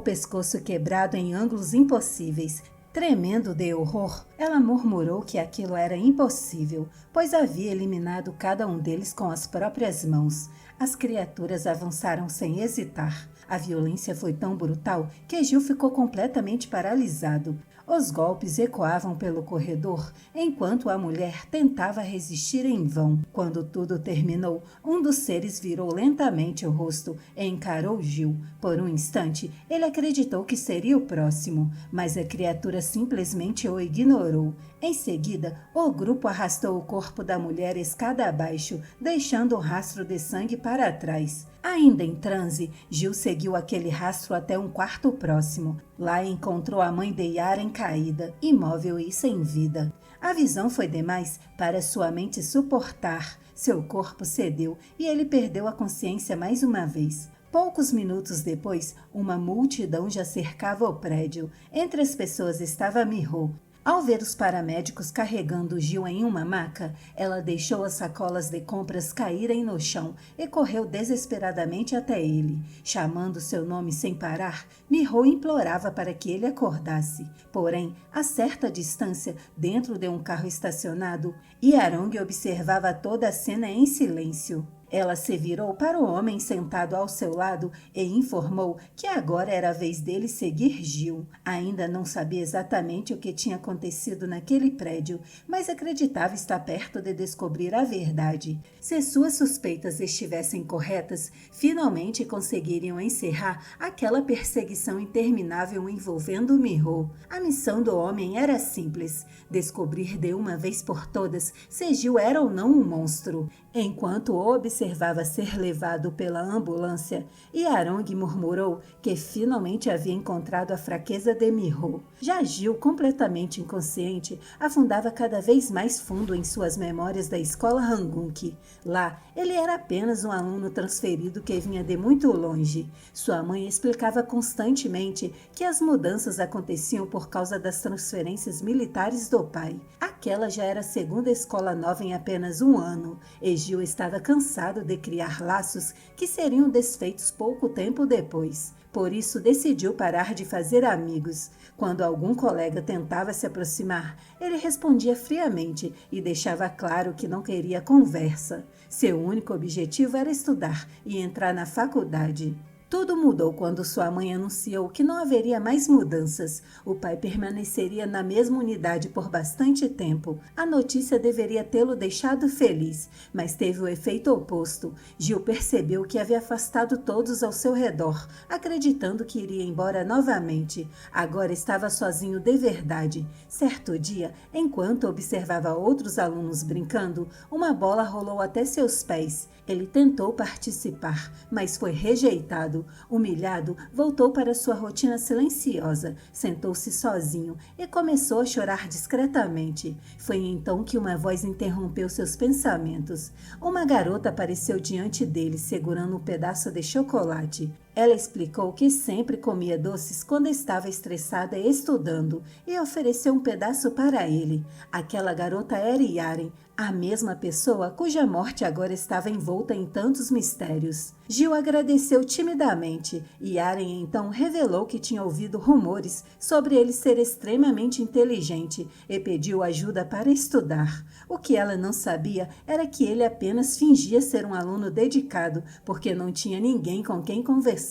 pescoço quebrado em ângulos impossíveis. Tremendo de horror, ela murmurou que aquilo era impossível, pois havia eliminado cada um deles com as próprias mãos. As criaturas avançaram sem hesitar. A violência foi tão brutal que Gil ficou completamente paralisado. Os golpes ecoavam pelo corredor, enquanto a mulher tentava resistir em vão. Quando tudo terminou, um dos seres virou lentamente o rosto e encarou Gil. Por um instante, ele acreditou que seria o próximo, mas a criatura simplesmente o ignorou. Em seguida, o grupo arrastou o corpo da mulher escada abaixo, deixando um rastro de sangue para trás. Ainda em transe, Gil seguiu aquele rastro até um quarto próximo. Lá encontrou a mãe de Yaren caída, imóvel e sem vida. A visão foi demais para sua mente suportar. Seu corpo cedeu e ele perdeu a consciência mais uma vez. Poucos minutos depois, uma multidão já cercava o prédio. Entre as pessoas estava Miho. Ao ver os paramédicos carregando Gil em uma maca, ela deixou as sacolas de compras caírem no chão e correu desesperadamente até ele. Chamando seu nome sem parar, Miho implorava para que ele acordasse. Porém, a certa distância, dentro de um carro estacionado, Yarong observava toda a cena em silêncio. Ela se virou para o homem sentado ao seu lado e informou que agora era a vez dele seguir Gil. Ainda não sabia exatamente o que tinha acontecido naquele prédio, mas acreditava estar perto de descobrir a verdade. Se suas suspeitas estivessem corretas, finalmente conseguiriam encerrar aquela perseguição interminável envolvendo Miho. A missão do homem era simples: descobrir de uma vez por todas se Gil era ou não um monstro. Enquanto o observava ser levado pela ambulância, Yarong murmurou que finalmente havia encontrado a fraqueza de Miho. Já Gil, completamente inconsciente, afundava cada vez mais fundo em suas memórias da escola Hanguk. Lá, ele era apenas um aluno transferido que vinha de muito longe. Sua mãe explicava constantemente que as mudanças aconteciam por causa das transferências militares do pai. Aquela já era a segunda escola nova em apenas um ano, e Gil estava cansado de criar laços que seriam desfeitos pouco tempo depois. Por isso decidiu parar de fazer amigos. Quando algum colega tentava se aproximar, ele respondia friamente e deixava claro que não queria conversa. Seu único objetivo era estudar e entrar na faculdade. Tudo mudou quando sua mãe anunciou que não haveria mais mudanças. O pai permaneceria na mesma unidade por bastante tempo. A notícia deveria tê-lo deixado feliz, mas teve o efeito oposto. Gil percebeu que havia afastado todos ao seu redor, acreditando que iria embora novamente. Agora estava sozinho de verdade. Certo dia, enquanto observava outros alunos brincando, uma bola rolou até seus pés. Ele tentou participar, mas foi rejeitado. Humilhado, voltou para sua rotina silenciosa, sentou-se sozinho e começou a chorar discretamente. Foi então que uma voz interrompeu seus pensamentos. Uma garota apareceu diante dele, segurando um pedaço de chocolate. Ela explicou que sempre comia doces quando estava estressada e estudando, e ofereceu um pedaço para ele. Aquela garota era Yaren, a mesma pessoa cuja morte agora estava envolta em tantos mistérios. Gil agradeceu timidamente, e Yaren então revelou que tinha ouvido rumores sobre ele ser extremamente inteligente e pediu ajuda para estudar. O que ela não sabia era que ele apenas fingia ser um aluno dedicado, porque não tinha ninguém com quem conversar.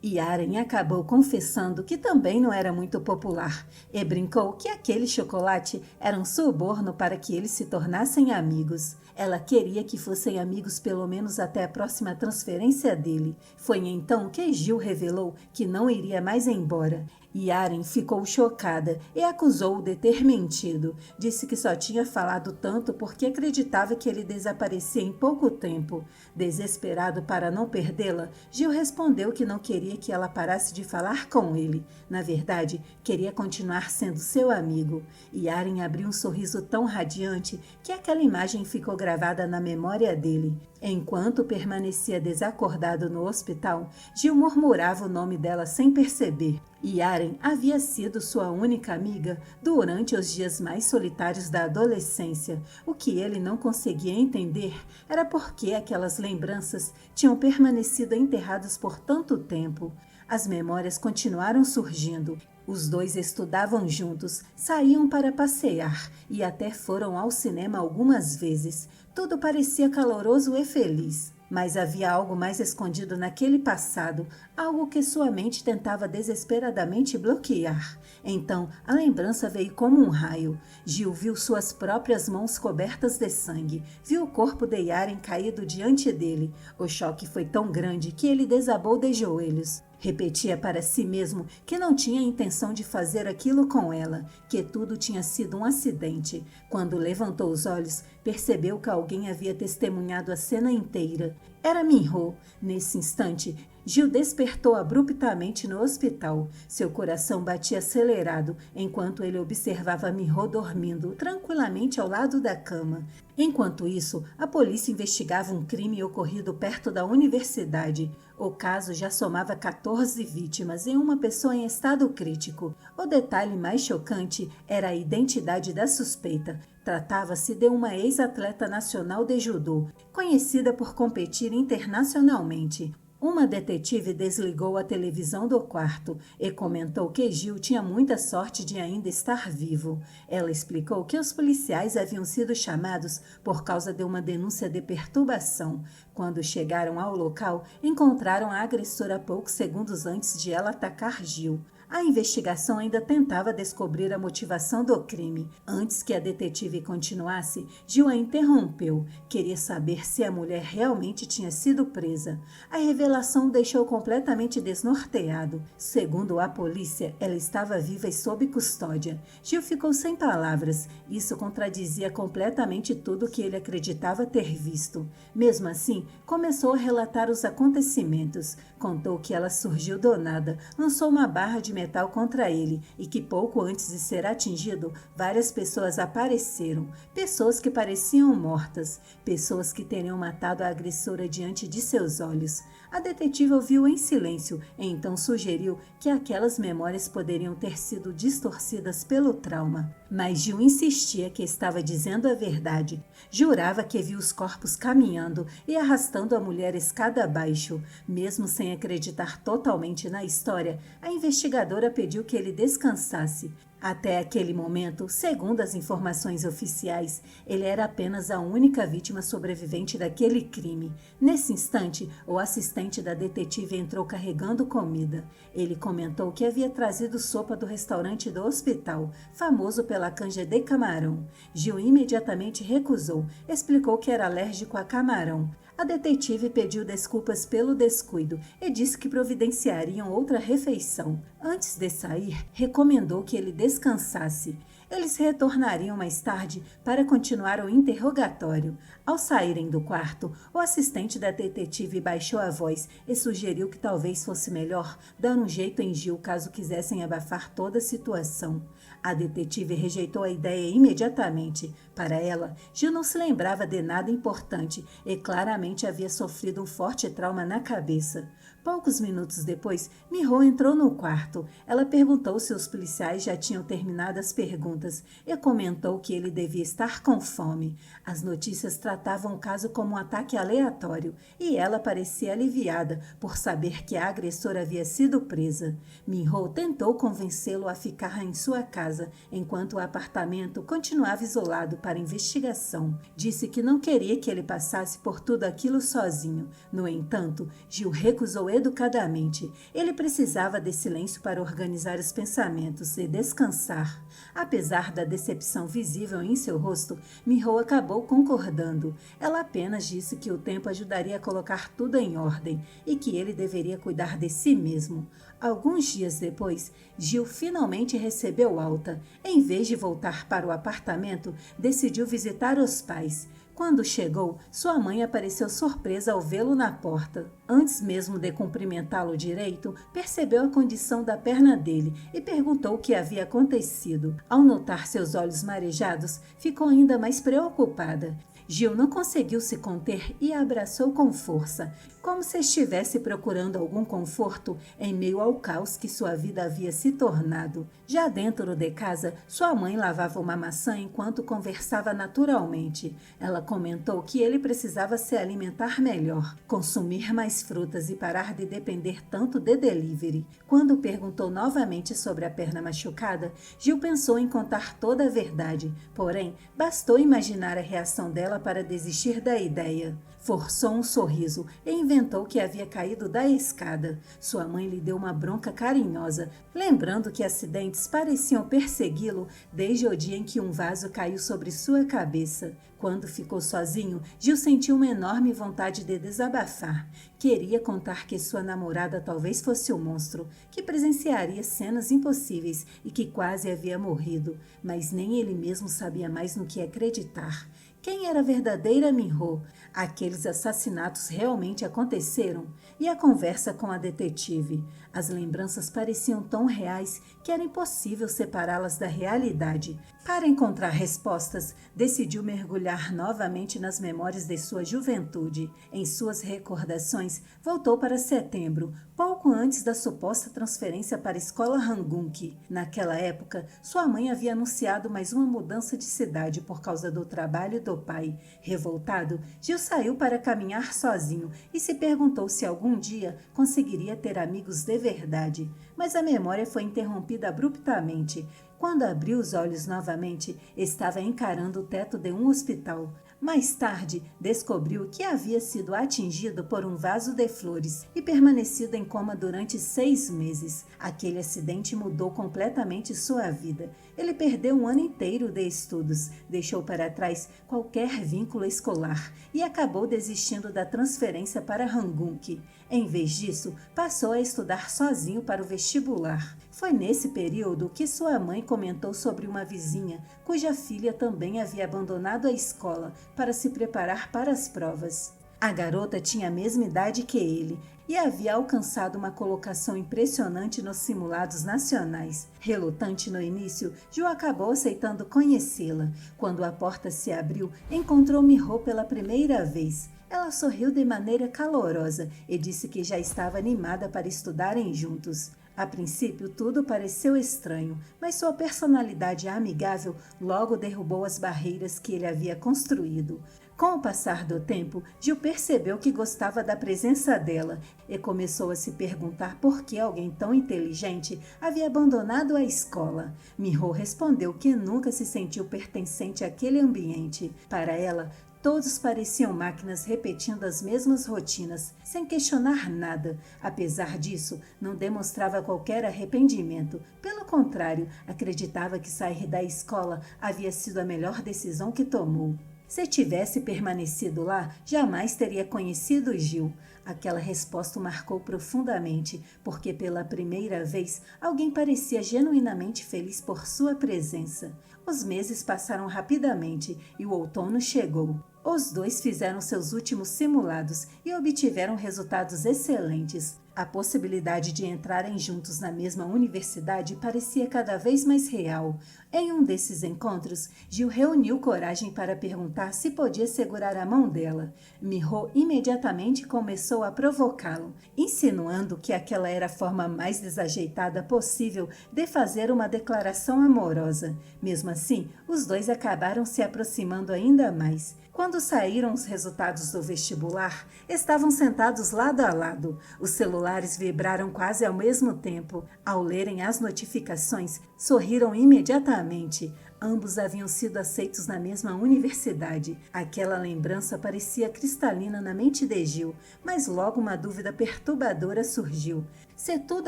Yaren acabou confessando que também não era muito popular e brincou que aquele chocolate era um suborno para que eles se tornassem amigos. Ela queria que fossem amigos pelo menos até a próxima transferência dele. Foi então que Gil revelou que não iria mais embora. Yaren ficou chocada e acusou-o de ter mentido. Disse que só tinha falado tanto porque acreditava que ele desaparecia em pouco tempo. Desesperado para não perdê-la, Gil respondeu que não queria que ela parasse de falar com ele. Na verdade, queria continuar sendo seu amigo. Yaren abriu um sorriso tão radiante que aquela imagem ficou gravada na memória dele. Enquanto permanecia desacordado no hospital, Gil murmurava o nome dela sem perceber. Yaren havia sido sua única amiga durante os dias mais solitários da adolescência. O que ele não conseguia entender era por que aquelas lembranças tinham permanecido enterradas por tanto tempo. As memórias continuaram surgindo. Os dois estudavam juntos, saíam para passear e até foram ao cinema algumas vezes. Tudo parecia caloroso e feliz. Mas havia algo mais escondido naquele passado, algo que sua mente tentava desesperadamente bloquear. Então, a lembrança veio como um raio. Gil viu suas próprias mãos cobertas de sangue, viu o corpo de Yaren caído diante dele. O choque foi tão grande que ele desabou de joelhos. Repetia para si mesmo que não tinha intenção de fazer aquilo com ela, que tudo tinha sido um acidente. Quando levantou os olhos, percebeu que alguém havia testemunhado a cena inteira. Era Minho. Nesse instante, Gil despertou abruptamente no hospital. Seu coração batia acelerado enquanto ele observava Minho dormindo tranquilamente ao lado da cama. Enquanto isso, a polícia investigava um crime ocorrido perto da universidade. O caso já somava 14 vítimas e uma pessoa em estado crítico. O detalhe mais chocante era a identidade da suspeita. Tratava-se de uma ex-atleta nacional de judô, conhecida por competir internacionalmente. Uma detetive desligou a televisão do quarto e comentou que Gil tinha muita sorte de ainda estar vivo. Ela explicou que os policiais haviam sido chamados por causa de uma denúncia de perturbação. Quando chegaram ao local, encontraram a agressora poucos segundos antes de ela atacar Gil. A investigação ainda tentava descobrir a motivação do crime. Antes que a detetive continuasse, Gil a interrompeu. Queria saber se a mulher realmente tinha sido presa. A revelação o deixou completamente desnorteado. Segundo a polícia, ela estava viva e sob custódia. Gil ficou sem palavras. Isso contradizia completamente tudo o que ele acreditava ter visto. Mesmo assim, começou a relatar os acontecimentos. Contou que ela surgiu do nada, lançou uma barra de metal contra ele e que pouco antes de ser atingido, várias pessoas apareceram, pessoas que pareciam mortas, pessoas que teriam matado a agressora diante de seus olhos. A detetive ouviu em silêncio e então sugeriu que aquelas memórias poderiam ter sido distorcidas pelo trauma. Mas Gil insistia que estava dizendo a verdade. Jurava que viu os corpos caminhando e arrastando a mulher escada abaixo. Mesmo sem acreditar totalmente na história, a investigadora pediu que ele descansasse. Até aquele momento, segundo as informações oficiais, ele era apenas a única vítima sobrevivente daquele crime. Nesse instante, o assistente da detetive entrou carregando comida. Ele comentou que havia trazido sopa do restaurante do hospital, famoso pela canja de camarão. Gil imediatamente recusou, explicou que era alérgico a camarão. A detetive pediu desculpas pelo descuido e disse que providenciariam outra refeição. Antes de sair, recomendou que ele descansasse. Eles retornariam mais tarde para continuar o interrogatório. Ao saírem do quarto, o assistente da detetive baixou a voz e sugeriu que talvez fosse melhor dar um jeito em Gil caso quisessem abafar toda a situação. A detetive rejeitou a ideia imediatamente. Para ela, Gil não se lembrava de nada importante e claramente havia sofrido um forte trauma na cabeça. Poucos minutos depois, Minho entrou no quarto. Ela perguntou se os policiais já tinham terminado as perguntas e comentou que ele devia estar com fome. As notícias tratavam o caso como um ataque aleatório e ela parecia aliviada por saber que a agressora havia sido presa. Minho tentou convencê-lo a ficar em sua casa enquanto o apartamento continuava isolado para investigação. Disse que não queria que ele passasse por tudo aquilo sozinho. No entanto, Gil recusou educadamente. Ele precisava de silêncio para organizar os pensamentos e descansar. Apesar da decepção visível em seu rosto, Minho acabou concordando. Ela apenas disse que o tempo ajudaria a colocar tudo em ordem e que ele deveria cuidar de si mesmo. Alguns dias depois, Gil finalmente recebeu alta. Em vez de voltar para o apartamento, decidiu visitar os pais. Quando chegou, sua mãe apareceu surpresa ao vê-lo na porta. Antes mesmo de cumprimentá-lo direito, percebeu a condição da perna dele e perguntou o que havia acontecido. Ao notar seus olhos marejados, ficou ainda mais preocupada. Gil não conseguiu se conter e a abraçou com força, como se estivesse procurando algum conforto em meio ao caos que sua vida havia se tornado. Já dentro de casa, sua mãe lavava uma maçã enquanto conversava naturalmente. Ela comentou que ele precisava se alimentar melhor, consumir mais frutas e parar de depender tanto de delivery. Quando perguntou novamente sobre a perna machucada, Gil pensou em contar toda a verdade, porém, bastou imaginar a reação dela para desistir da ideia. Forçou um sorriso e inventou que havia caído da escada. Sua mãe lhe deu uma bronca carinhosa, lembrando que acidentes pareciam persegui-lo desde o dia em que um vaso caiu sobre sua cabeça. Quando ficou sozinho, Gil sentiu uma enorme vontade de desabafar. Queria contar que sua namorada talvez fosse um monstro, que presenciaria cenas impossíveis e que quase havia morrido, mas nem ele mesmo sabia mais no que acreditar. Quem era a verdadeira Minho? Aqueles assassinatos realmente aconteceram? E a conversa com a detetive? As lembranças pareciam tão reais que era impossível separá-las da realidade. Para encontrar respostas, decidiu mergulhar novamente nas memórias de sua juventude. Em suas recordações, voltou para setembro, pouco antes da suposta transferência para a escola Hanguk. Naquela época, sua mãe havia anunciado mais uma mudança de cidade por causa do trabalho do pai. Revoltado, Gil saiu para caminhar sozinho e se perguntou se algum dia conseguiria ter amigos de verdade. Mas a memória foi interrompida abruptamente. Quando abriu os olhos novamente, estava encarando o teto de um hospital. Mais tarde, descobriu que havia sido atingido por um vaso de flores e permanecido em coma durante 6 meses. Aquele acidente mudou completamente sua vida. Ele perdeu um ano inteiro de estudos, deixou para trás qualquer vínculo escolar e acabou desistindo da transferência para Hanguk. Em vez disso, passou a estudar sozinho para o vestibular. Foi nesse período que sua mãe comentou sobre uma vizinha cuja filha também havia abandonado a escola para se preparar para as provas. A garota tinha a mesma idade que ele e havia alcançado uma colocação impressionante nos simulados nacionais. Relutante no início, Gil acabou aceitando conhecê-la. Quando a porta se abriu, encontrou Minho pela primeira vez. Ela sorriu de maneira calorosa e disse que já estava animada para estudarem juntos. A princípio, tudo pareceu estranho, mas sua personalidade amigável logo derrubou as barreiras que ele havia construído. Com o passar do tempo, Gil percebeu que gostava da presença dela e começou a se perguntar por que alguém tão inteligente havia abandonado a escola. Minho respondeu que nunca se sentiu pertencente àquele ambiente. Para ela, todos pareciam máquinas repetindo as mesmas rotinas, sem questionar nada. Apesar disso, não demonstrava qualquer arrependimento. Pelo contrário, acreditava que sair da escola havia sido a melhor decisão que tomou. Se tivesse permanecido lá, jamais teria conhecido Gil. Aquela resposta o marcou profundamente, porque pela primeira vez alguém parecia genuinamente feliz por sua presença. Os meses passaram rapidamente e o outono chegou. Os dois fizeram seus últimos simulados e obtiveram resultados excelentes. A possibilidade de entrarem juntos na mesma universidade parecia cada vez mais real. Em um desses encontros, Gil reuniu coragem para perguntar se podia segurar a mão dela. Minho imediatamente começou a provocá-lo, insinuando que aquela era a forma mais desajeitada possível de fazer uma declaração amorosa. Mesmo assim, os dois acabaram se aproximando ainda mais. Quando saíram os resultados do vestibular, estavam sentados lado a lado. Os celulares vibraram quase ao mesmo tempo. Ao lerem as notificações, sorriram imediatamente. Ambos haviam sido aceitos na mesma universidade. Aquela lembrança parecia cristalina na mente de Gil, mas logo uma dúvida perturbadora surgiu. Se tudo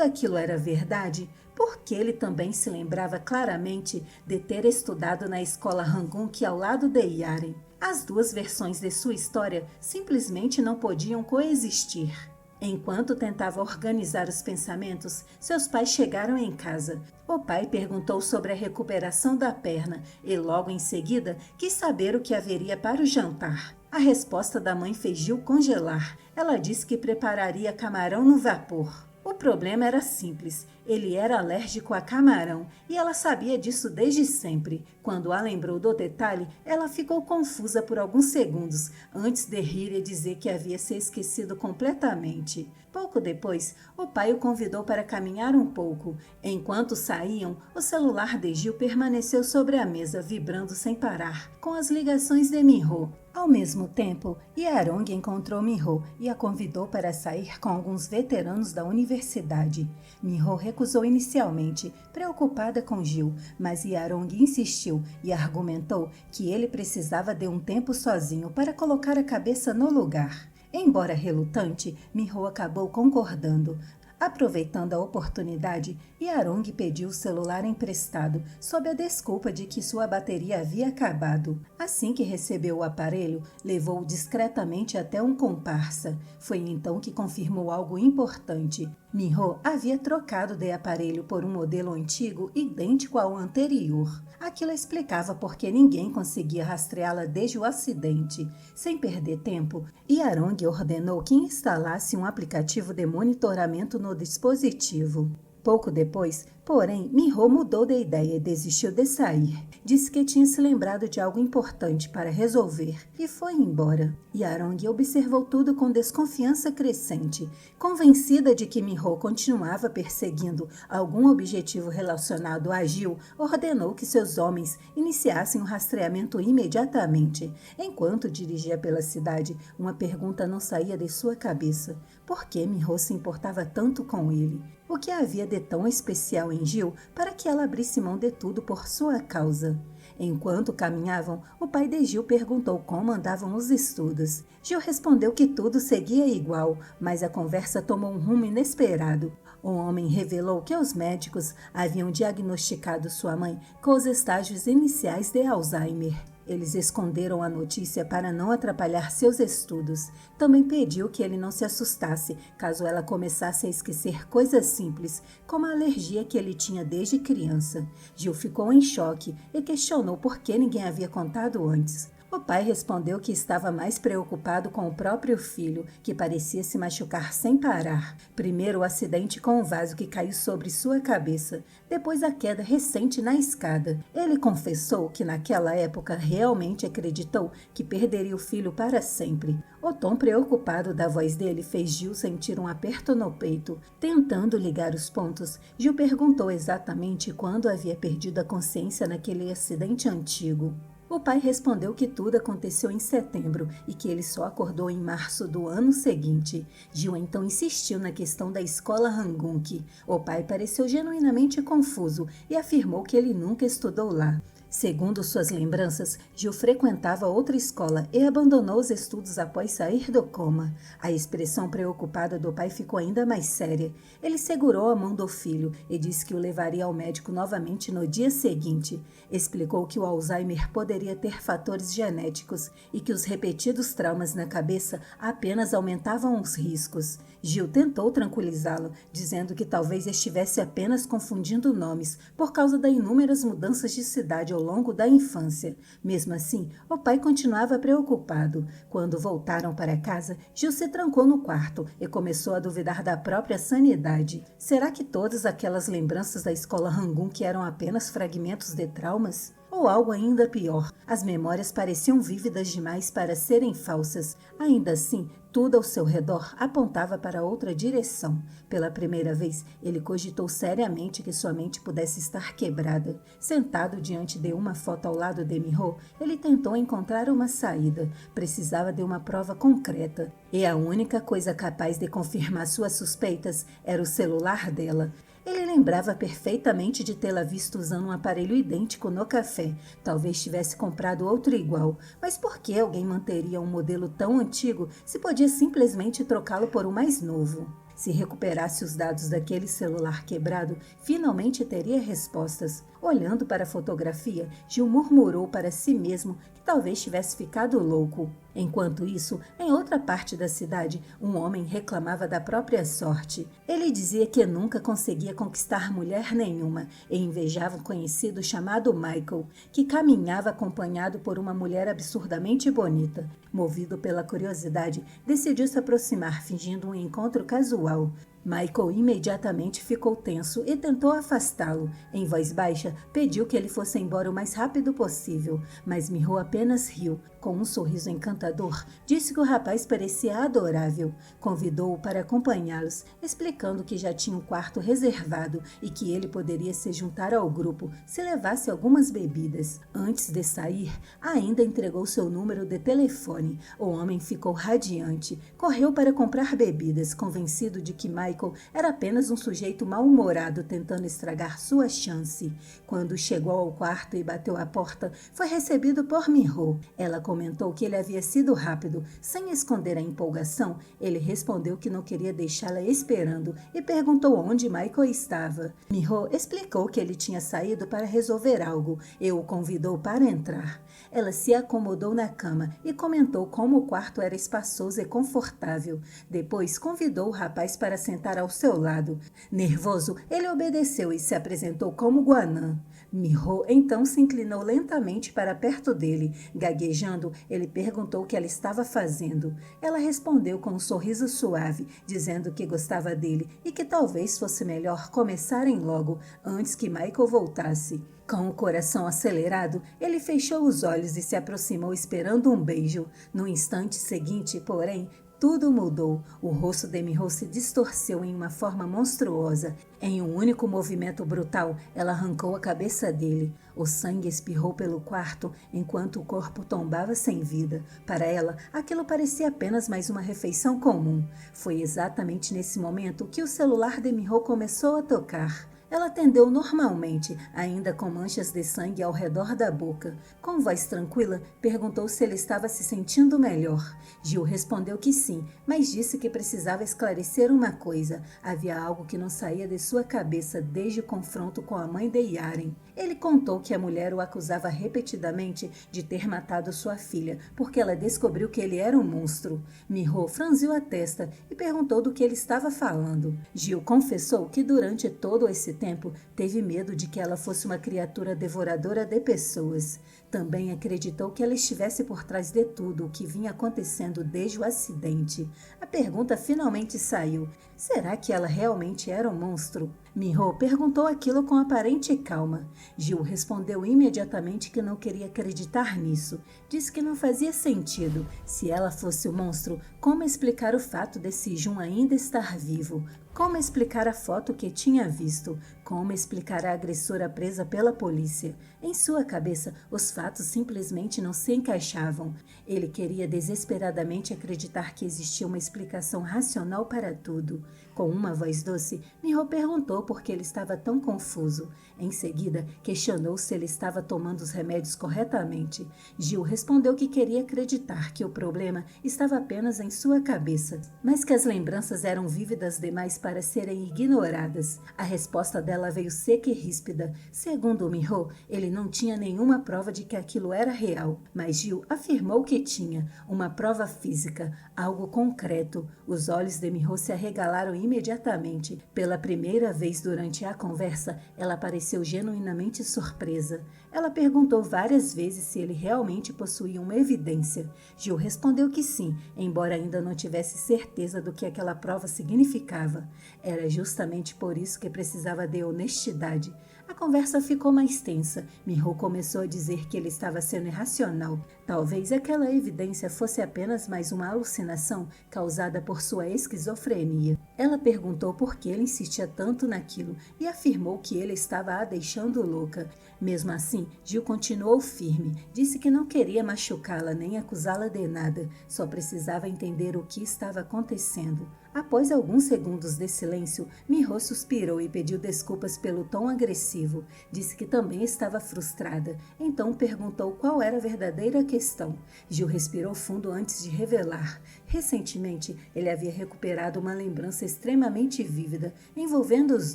aquilo era verdade, por que ele também se lembrava claramente de ter estudado na escola Hanguk ao lado de Yaren? As duas versões de sua história simplesmente não podiam coexistir. Enquanto tentava organizar os pensamentos, seus pais chegaram em casa. O pai perguntou sobre a recuperação da perna e logo em seguida quis saber o que haveria para o jantar. A resposta da mãe fez Gil congelar. Ela disse que prepararia camarão no vapor. O problema era simples. Ele era alérgico a camarão e ela sabia disso desde sempre. Quando a lembrou do detalhe, ela ficou confusa por alguns segundos, antes de rir e dizer que havia se esquecido completamente. Pouco depois, o pai o convidou para caminhar um pouco. Enquanto saíam, o celular de Gil permaneceu sobre a mesa, vibrando sem parar, com as ligações de Minho. Ao mesmo tempo, Yarong encontrou Minho e a convidou para sair com alguns veteranos da universidade. Minho recusou inicialmente, preocupada com Gil, mas Yarong insistiu e argumentou que ele precisava de um tempo sozinho para colocar a cabeça no lugar. Embora relutante, Minho acabou concordando. Aproveitando a oportunidade, Yarong pediu o celular emprestado, sob a desculpa de que sua bateria havia acabado. Assim que recebeu o aparelho, levou-o discretamente até um comparsa. Foi então que confirmou algo importante. Minho havia trocado de aparelho por um modelo antigo idêntico ao anterior. Aquilo explicava por que ninguém conseguia rastreá-la desde o acidente. Sem perder tempo, Yarong ordenou que instalasse um aplicativo de monitoramento no dispositivo. Pouco depois, porém, Minho mudou de ideia e desistiu de sair. Disse que tinha se lembrado de algo importante para resolver e foi embora. Yarong observou tudo com desconfiança crescente. Convencida de que Minho continuava perseguindo algum objetivo relacionado a Gil, ordenou que seus homens iniciassem o rastreamento imediatamente. Enquanto dirigia pela cidade, uma pergunta não saía de sua cabeça. Por que Minho se importava tanto com ele? O que havia de tão especial em Gil para que ela abrisse mão de tudo por sua causa? Enquanto caminhavam, o pai de Gil perguntou como andavam os estudos. Gil respondeu que tudo seguia igual, mas a conversa tomou um rumo inesperado. O homem revelou que os médicos haviam diagnosticado sua mãe com os estágios iniciais de Alzheimer. Eles esconderam a notícia para não atrapalhar seus estudos. Também pediu que ele não se assustasse caso ela começasse a esquecer coisas simples, como a alergia que ele tinha desde criança. Gil ficou em choque e questionou por que ninguém havia contado antes. O pai respondeu que estava mais preocupado com o próprio filho, que parecia se machucar sem parar. Primeiro o acidente com o vaso que caiu sobre sua cabeça, depois a queda recente na escada. Ele confessou que naquela época realmente acreditou que perderia o filho para sempre. O tom preocupado da voz dele fez Gil sentir um aperto no peito. Tentando ligar os pontos, Gil perguntou exatamente quando havia perdido a consciência naquele acidente antigo. O pai respondeu que tudo aconteceu em setembro e que ele só acordou em março do ano seguinte. Gil então insistiu na questão da escola Hanguk. O pai pareceu genuinamente confuso e afirmou que ele nunca estudou lá. Segundo suas lembranças, Gil frequentava outra escola e abandonou os estudos após sair do coma. A expressão preocupada do pai ficou ainda mais séria. Ele segurou a mão do filho e disse que o levaria ao médico novamente no dia seguinte. Explicou que o Alzheimer poderia ter fatores genéticos e que os repetidos traumas na cabeça apenas aumentavam os riscos. Gil tentou tranquilizá-lo, dizendo que talvez estivesse apenas confundindo nomes por causa das inúmeras mudanças de cidade ao longo da infância. Mesmo assim, o pai continuava preocupado. Quando voltaram para casa, Gil se trancou no quarto e começou a duvidar da própria sanidade. Será que todas aquelas lembranças da escola Hanguk eram apenas fragmentos de traumas? Ou algo ainda pior, as memórias pareciam vívidas demais para serem falsas. Ainda assim, tudo ao seu redor apontava para outra direção. Pela primeira vez, ele cogitou seriamente que sua mente pudesse estar quebrada. Sentado diante de uma foto ao lado de Minho, ele tentou encontrar uma saída. Precisava de uma prova concreta. E a única coisa capaz de confirmar suas suspeitas era o celular dela. Ele lembrava perfeitamente de tê-la visto usando um aparelho idêntico no café. Talvez tivesse comprado outro igual. Mas por que alguém manteria um modelo tão antigo se podia simplesmente trocá-lo por um mais novo? Se recuperasse os dados daquele celular quebrado, finalmente teria respostas. Olhando para a fotografia, Gil murmurou para si mesmo que talvez tivesse ficado louco. Enquanto isso, em outra parte da cidade, um homem reclamava da própria sorte. Ele dizia que nunca conseguia conquistar mulher nenhuma e invejava um conhecido chamado Michael, que caminhava acompanhado por uma mulher absurdamente bonita. Movido pela curiosidade, decidiu se aproximar, fingindo um encontro casual. Michael imediatamente ficou tenso e tentou afastá-lo. Em voz baixa, pediu que ele fosse embora o mais rápido possível, mas Minho apenas riu. Com um sorriso encantador, disse que o rapaz parecia adorável. Convidou-o para acompanhá-los, explicando que já tinha um quarto reservado e que ele poderia se juntar ao grupo se levasse algumas bebidas. Antes de sair, ainda entregou seu número de telefone. O homem ficou radiante. Correu para comprar bebidas, convencido de que Michael Michael era apenas um sujeito mal-humorado tentando estragar sua chance. Quando chegou ao quarto e bateu à porta, foi recebido por Miho. Ela comentou que ele havia sido rápido. Sem esconder a empolgação, ele respondeu que não queria deixá-la esperando e perguntou onde Michael estava. Miho explicou que ele tinha saído para resolver algo e o convidou para entrar. Ela se acomodou na cama e comentou como o quarto era espaçoso e confortável. Depois convidou o rapaz para sentar ao seu lado. Nervoso, ele obedeceu e se apresentou como Guanã. Miho então se inclinou lentamente para perto dele. Gaguejando, ele perguntou o que ela estava fazendo. Ela respondeu com um sorriso suave, dizendo que gostava dele e que talvez fosse melhor começarem logo, antes que Michael voltasse. Com o coração acelerado, ele fechou os olhos e se aproximou esperando um beijo. No instante seguinte, porém, tudo mudou. O rosto de Miho se distorceu em uma forma monstruosa. Em um único movimento brutal, ela arrancou a cabeça dele. O sangue espirrou pelo quarto enquanto o corpo tombava sem vida. Para ela, aquilo parecia apenas mais uma refeição comum. Foi exatamente nesse momento que o celular de Miho começou a tocar. Ela atendeu normalmente, ainda com manchas de sangue ao redor da boca. Com voz tranquila, perguntou se ele estava se sentindo melhor. Gil respondeu que sim, mas disse que precisava esclarecer uma coisa. Havia algo que não saía de sua cabeça desde o confronto com a mãe de Yaren. Ele contou que a mulher o acusava repetidamente de ter matado sua filha, porque ela descobriu que ele era um monstro. Miho franziu a testa e perguntou do que ele estava falando. Gil confessou que durante todo esse tempo teve medo de que ela fosse uma criatura devoradora de pessoas. Também acreditou que ela estivesse por trás de tudo o que vinha acontecendo desde o acidente. A pergunta finalmente saiu. Será que ela realmente era um monstro? Miho perguntou aquilo com aparente calma. Gil respondeu imediatamente que não queria acreditar nisso. Disse que não fazia sentido. Se ela fosse o monstro, como explicar o fato de Sejun ainda estar vivo? Como explicar a foto que tinha visto? Como explicar a agressora presa pela polícia? Em sua cabeça, os fatos simplesmente não se encaixavam. Ele queria desesperadamente acreditar que existia uma explicação racional para tudo. Com uma voz doce, Miho perguntou por que ele estava tão confuso. Em seguida, questionou se ele estava tomando os remédios corretamente. Gil respondeu que queria acreditar que o problema estava apenas em sua cabeça, mas que as lembranças eram vívidas demais para serem ignoradas. A resposta dela veio seca e ríspida. Segundo Miho, ele não tinha nenhuma prova de que aquilo era real, mas Gil afirmou que tinha uma prova física, algo concreto. Os olhos de Miho se arregalaram imediatamente. Pela primeira vez durante a conversa, ela pareceu genuinamente surpresa. Ela perguntou várias vezes se ele realmente possuía uma evidência. Gil respondeu que sim, embora ainda não tivesse certeza do que aquela prova significava. Era justamente por isso que precisava de honestidade. A conversa ficou mais tensa. Miho começou a dizer que ele estava sendo irracional. Talvez aquela evidência fosse apenas mais uma alucinação causada por sua esquizofrenia. Ela perguntou por que ele insistia tanto naquilo e afirmou que ele estava a deixando louca. Mesmo assim, Gil continuou firme. Disse que não queria machucá-la nem acusá-la de nada. Só precisava entender o que estava acontecendo. Após alguns segundos de silêncio, Miho suspirou e pediu desculpas pelo tom agressivo. Disse que também estava frustrada. Então perguntou qual era a verdadeira questão. Gil respirou fundo antes de revelar. Recentemente, ele havia recuperado uma lembrança extremamente vívida, envolvendo os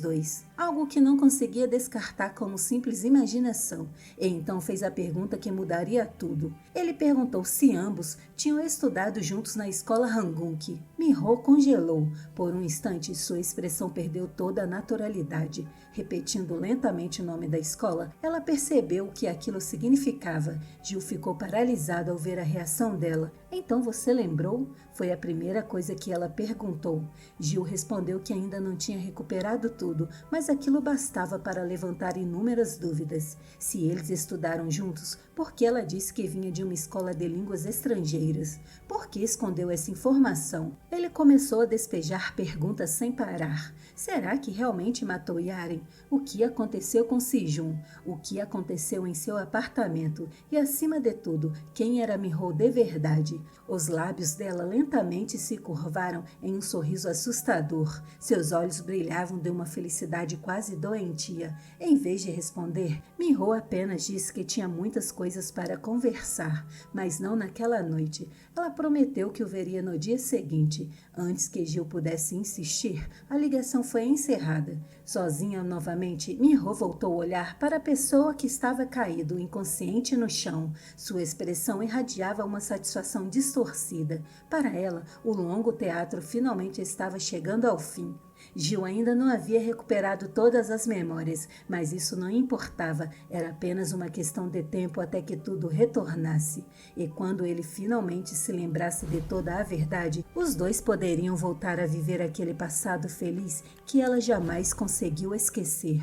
dois. Algo que não conseguia descartar como simples imaginação. E então fez a pergunta que mudaria tudo. Ele perguntou se ambos tinham estudado juntos na escola Hanguk. Miho congelou. Por um instante, sua expressão perdeu toda a naturalidade. Repetindo lentamente o nome da escola, ela percebeu o que aquilo significava. Gil ficou paralisado ao ver a reação dela. Então você lembrou? Foi a primeira coisa que ela perguntou. Gil respondeu que ainda não tinha recuperado tudo, mas aquilo bastava para levantar inúmeras dúvidas. Se eles estudaram juntos, por que ela disse que vinha de uma escola de línguas estrangeiras? Por que escondeu essa informação? Ele começou a despejar perguntas sem parar. Será que realmente matou Yaren? O que aconteceu com Sejun? O que aconteceu em seu apartamento? E acima de tudo, quem era Miho de verdade? Os lábios dela lentamente se curvaram em um sorriso assustador. Seus olhos brilhavam de uma felicidade quase doentia. Em vez de responder, Miho apenas disse que tinha muitas coisas para conversar, mas não naquela noite. Ela prometeu que o veria no dia seguinte. Antes que Gil pudesse insistir, a ligação foi encerrada. Sozinha novamente, Miho voltou a olhar para a pessoa que estava caído, inconsciente no chão. Sua expressão irradiava uma satisfação distorcida. Para ela, o longo teatro finalmente estava chegando ao fim. Gil ainda não havia recuperado todas as memórias, mas isso não importava, era apenas uma questão de tempo até que tudo retornasse. E quando ele finalmente se lembrasse de toda a verdade, os dois poderiam voltar a viver aquele passado feliz que ela jamais conseguiu esquecer.